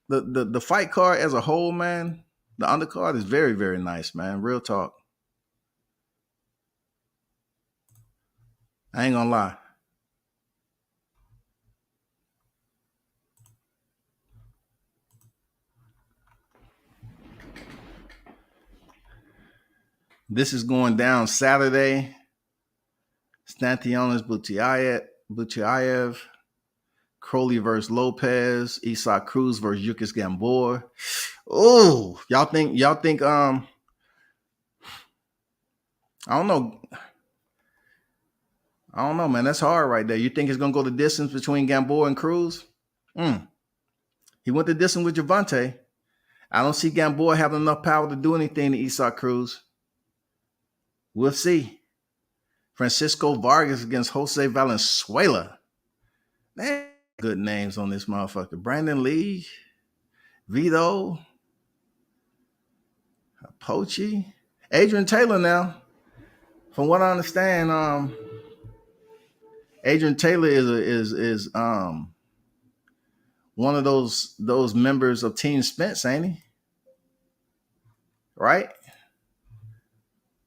the fight card as a whole, man, the undercard is very, very nice, man. Real talk. I ain't gonna lie. This is going down Saturday. Stantionis Butiayev, Crowley versus Lopez, Esau Cruz versus Yukis Gamboa. Oh, y'all think I don't know. I don't know, man. That's hard right there. You think it's gonna go the distance between Gamboa and Cruz? He went the distance with Javante. I don't see Gamboa having enough power to do anything to Esau Cruz. We'll see. Francisco Vargas against Jose Valenzuela. Man, good names on this motherfucker. Brandon Lee, Vito, Apoche, Adrian Taylor now. From what I understand, Adrian Taylor is one of those members of Team Spence, ain't he? Right?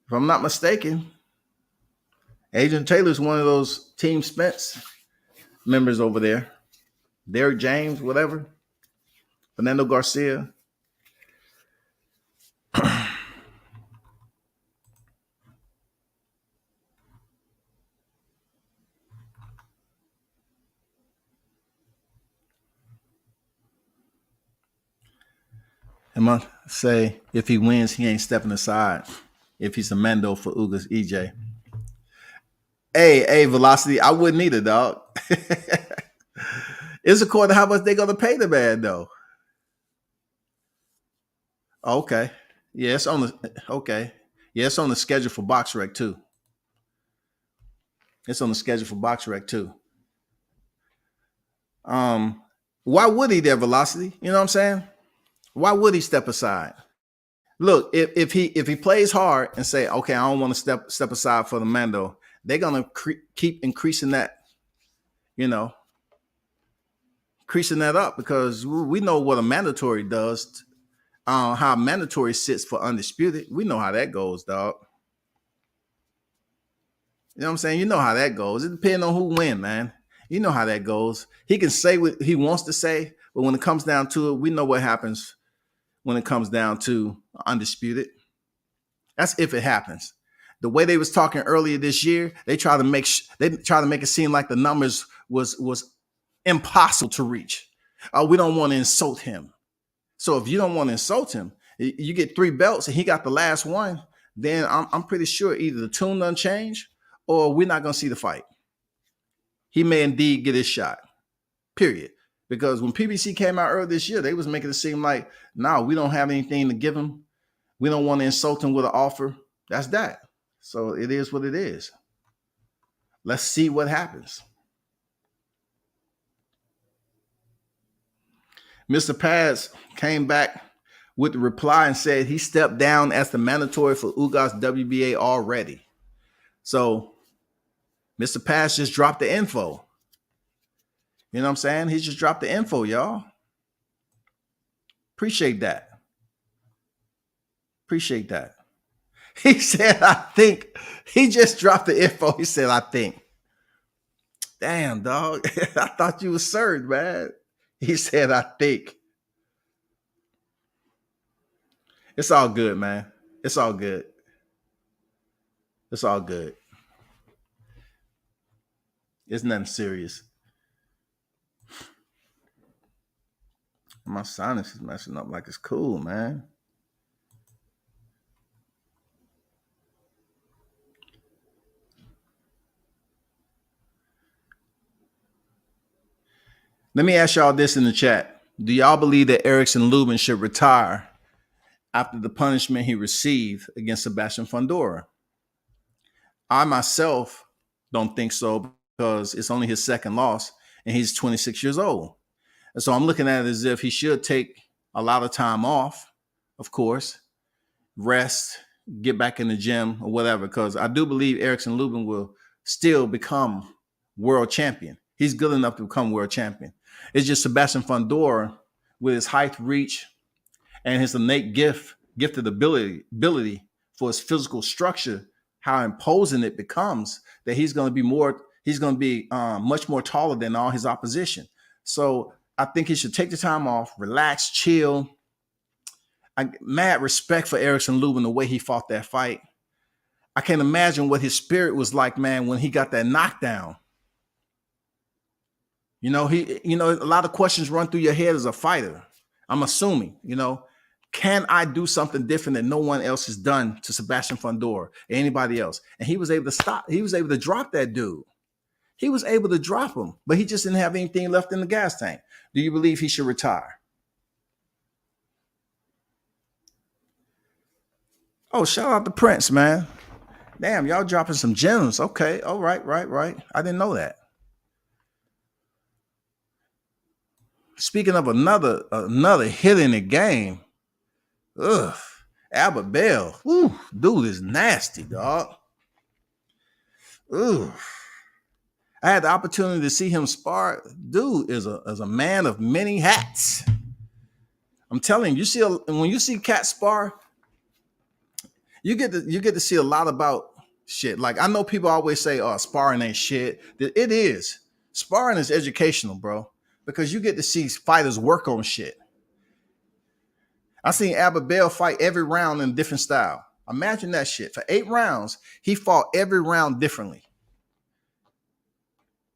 If I'm not mistaken, Adrian Taylor's one of those Team Spence members over there. Derek James, whatever. Fernando Garcia. I'm going to say if he wins, he ain't stepping aside. If he's a Mando for Ugas EJ. Hey, Velocity, I wouldn't either, dog. It's according to how much they're going to pay the man, though. Okay. Yeah, it's on the okay. Yeah, it's on the schedule for BoxRec too. It's on the schedule for BoxRec too. Why would he there, Velocity? You know what I'm saying? Why would he step aside? Look, if he plays hard and say, okay, I don't want to step aside for the Mando, they're gonna keep increasing that, increasing that up because we know what a mandatory does. How mandatory sits for undisputed. We know how that goes, dog. You know what I'm saying? You know how that goes. It depends on who wins, man. You know how that goes. He can say what he wants to say, but when it comes down to it, we know what happens when it comes down to undisputed. That's if it happens. The way they was talking earlier this year, they try to make it seem like the numbers was impossible to reach. We don't want to insult him. So if you don't want to insult him, you get 3 belts and he got the last one, then I'm pretty sure either the tune doesn't change or we're not going to see the fight. He may indeed get his shot, period. Because when PBC came out earlier this year, they was making it seem like, no, we don't have anything to give him. We don't want to insult him with an offer. That's that. So it is what it is. Let's see what happens. Mr. Paz came back with the reply and said he stepped down as the mandatory for Ugas WBA already. So Mr. Paz just dropped the info. You know what I'm saying? He just dropped the info, y'all. Appreciate that. Appreciate that. He said, I think. He just dropped the info. He said, I think. Damn, dog. I thought you was served, man. He said, I think. It's all good, man. It's all good. It's all good. It's nothing serious. My sinus is messing up like it's cool, man. Let me ask y'all this in the chat. Do y'all believe that Erickson Lubin should retire after the punishment he received against Sebastian Fundora? I myself don't think so because it's only his second loss and he's 26 years old. And so I'm looking at it as if he should take a lot of time off, of course, rest, get back in the gym or whatever, because I do believe Erickson Lubin will still become world champion. He's good enough to become world champion. It's just Sebastian Fundora with his height, reach, and his innate gifted ability for his physical structure, how imposing it becomes that he's going to be much more taller than all his opposition. So I think he should take the time off, relax, chill. Mad respect for Erickson Lubin, the way he fought that fight. I can't imagine what his spirit was like, man, when he got that knockdown. A lot of questions run through your head as a fighter. I'm assuming, can I do something different that no one else has done to Sebastian Fundora or anybody else? And he was able to stop. He was able to drop that dude. He was able to drop him, but he just didn't have anything left in the gas tank. Do you believe he should retire? Oh, shout out to Prince, man. Damn, y'all dropping some gems. Okay. All right. I didn't know that. Speaking of another hit in the game, Albert Bell. Dude is nasty, dog. I had the opportunity to see him spar. Dude is a man of many hats. I'm telling you, when you see Cat spar, you get to see a lot about shit. Like I know people always say, "Oh, sparring ain't shit." It is. Sparring is educational, bro, because you get to see fighters work on shit. I seen Albert Bell fight every round in a different style. Imagine that shit. For 8 rounds, he fought every round differently.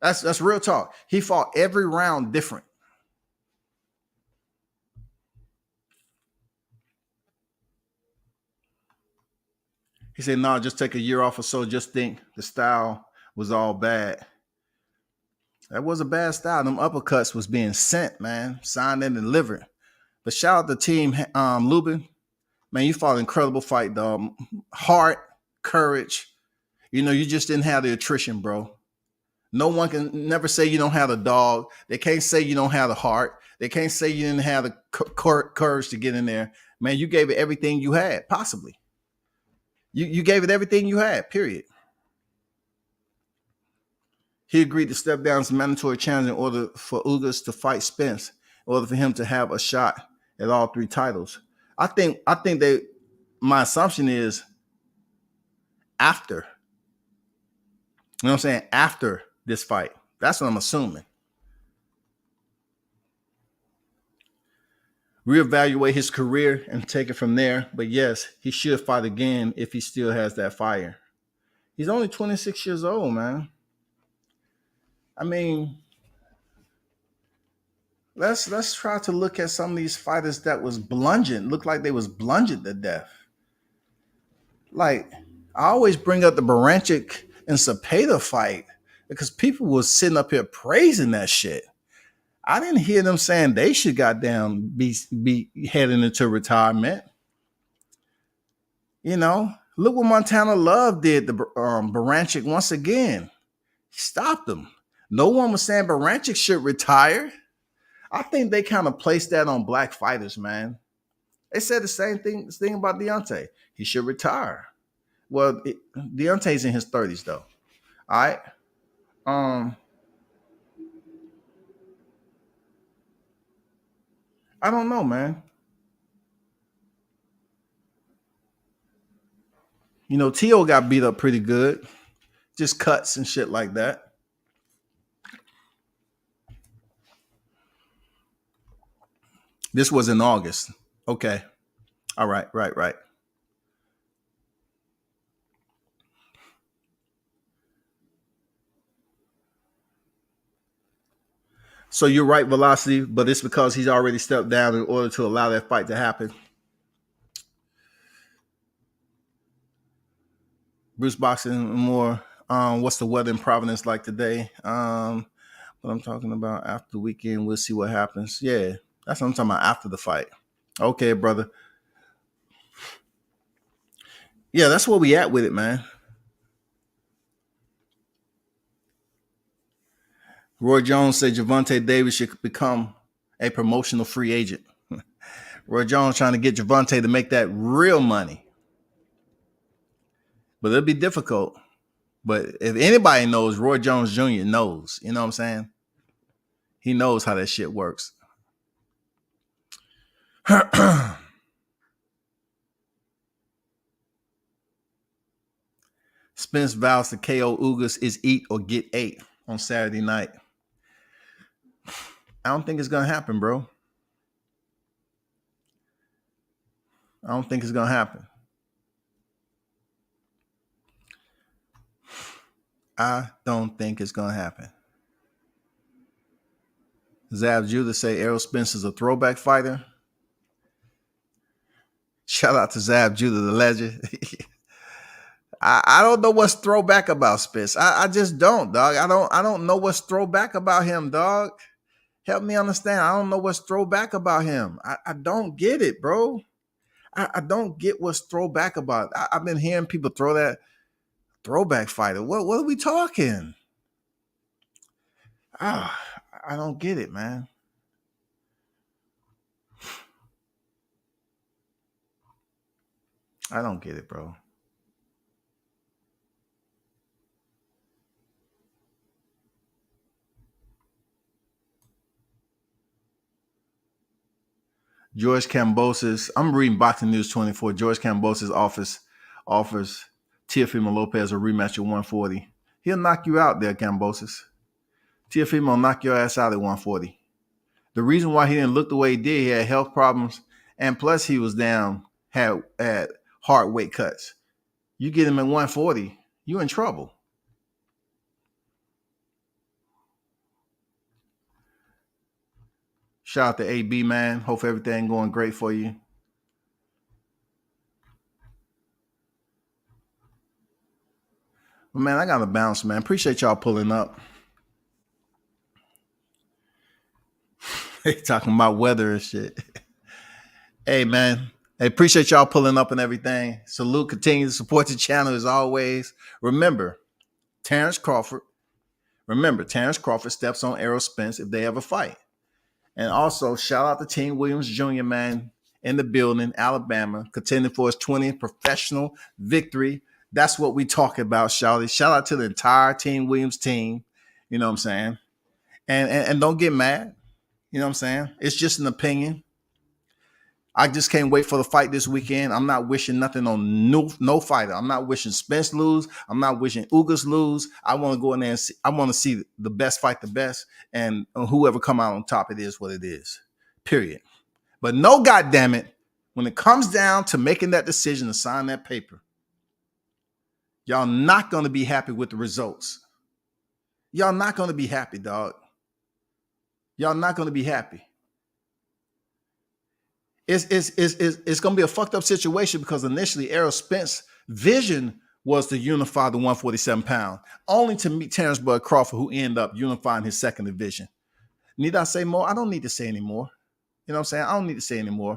That's real talk. He fought every round different. He said, "No, just take a year off or so. Just think the style was all bad. That was a bad style. Them uppercuts was being sent, man, signed and delivered." But shout out to Team Lubin. Man, you fought an incredible fight, dog. Heart, courage. You just didn't have the attrition, bro. No one can never say you don't have the dog. They can't say you don't have the heart. They can't say you didn't have the courage to get in there. Man, you gave it everything you had, possibly. You gave it everything you had, period. He agreed to step down as mandatory challenge in order for Ugas to fight Spence, in order for him to have a shot at all 3 titles. I think they my assumption is after. You know what I'm saying? After this fight. That's what I'm assuming. Reevaluate his career and take it from there. But yes, he should fight again if he still has that fire. He's only 26 years old, man. I mean, let's try to look at some of these fighters that was bludgeoned, looked like they was bludgeoned to death. Like, I always bring up the Baranchik and Cepeda fight because people was sitting up here praising that shit. I didn't hear them saying they should goddamn be heading into retirement. Look what Montana Love did to Baranchik once again. He stopped him. No one was saying Baranchik should retire. I think they kind of placed that on black fighters, man. They said the same thing about Deontay. He should retire. Well, Deontay's in his 30s, though. All right. I don't know, man. Tio got beat up pretty good. Just cuts and shit like that. This was in August. Okay. All right. Right. So you're right, Velocity, but it's because he's already stepped down in order to allow that fight to happen. Bruce Boxing more. What's the weather in Providence like today? What I'm talking about after the weekend, we'll see what happens. Yeah, that's what I'm talking about after the fight. Okay, brother. Yeah, that's where we at with it, man. Roy Jones said Gervonta Davis should become a promotional free agent. Roy Jones trying to get Gervonta to make that real money. But it'll be difficult. But if anybody knows, Roy Jones Jr. knows. You know what I'm saying? He knows how that shit works. Spence vows to KO Ugas is eat or get 8 on Saturday night. I don't think it's going to happen, bro. I don't think it's going to happen. I don't think it's going to happen. Zab Judah say Errol Spence is a throwback fighter. Shout out to Zab Judah, the legend. I don't know what's throwback about Spence. I just don't, dog. I don't know what's throwback about him, dog. Help me understand. I don't know what's throwback about him. I don't get it, bro. I don't get what's throwback about it. I've been hearing people throw that throwback fighter. What are we talking? I don't get it, man. I don't get it, bro. George Kambosos. I'm reading Boxing News 24. George Kambosos offers Teofimo Lopez a rematch at 140. He'll knock you out there, Kambosos. Teofimo will knock your ass out at 140. The reason why he didn't look the way he did, he had health problems, and plus he was down, had hard weight cuts. You get him at 140, you in trouble. Shout out to AB, man. Hope everything going great for you. But man, I got to bounce, man. Appreciate y'all pulling up. They talking about weather and shit. Hey, man. Hey, appreciate y'all pulling up and everything. Salute. Continue to support the channel as always. Remember, Terrence Crawford steps on Errol Spence if they ever fight. And also, shout out to Team Williams Jr., man, in the building, Alabama, contending for his 20th professional victory. That's what we talk about, Shouty. Shout out to the entire Team Williams team. You know what I'm saying? And don't get mad. You know what I'm saying? It's just an opinion. I just can't wait for the fight this weekend. I'm not wishing nothing on no fighter. I'm not wishing Spence lose. I'm not wishing Ugas lose. I want to go in there and see. I want to see the best fight the best, and whoever come out on top, it is what it is. Period. But no, goddamn it, when it comes down to making that decision to sign that paper, y'all not going to be happy with the results. Y'all not going to be happy, dog. Y'all not going to be happy. It's going to be a fucked up situation because initially Errol Spence's vision was to unify the 147 pound, only to meet Terrence Bud Crawford, who ended up unifying his second division. Need I say more? I don't need to say anymore. You know what I'm saying? I don't need to say anymore.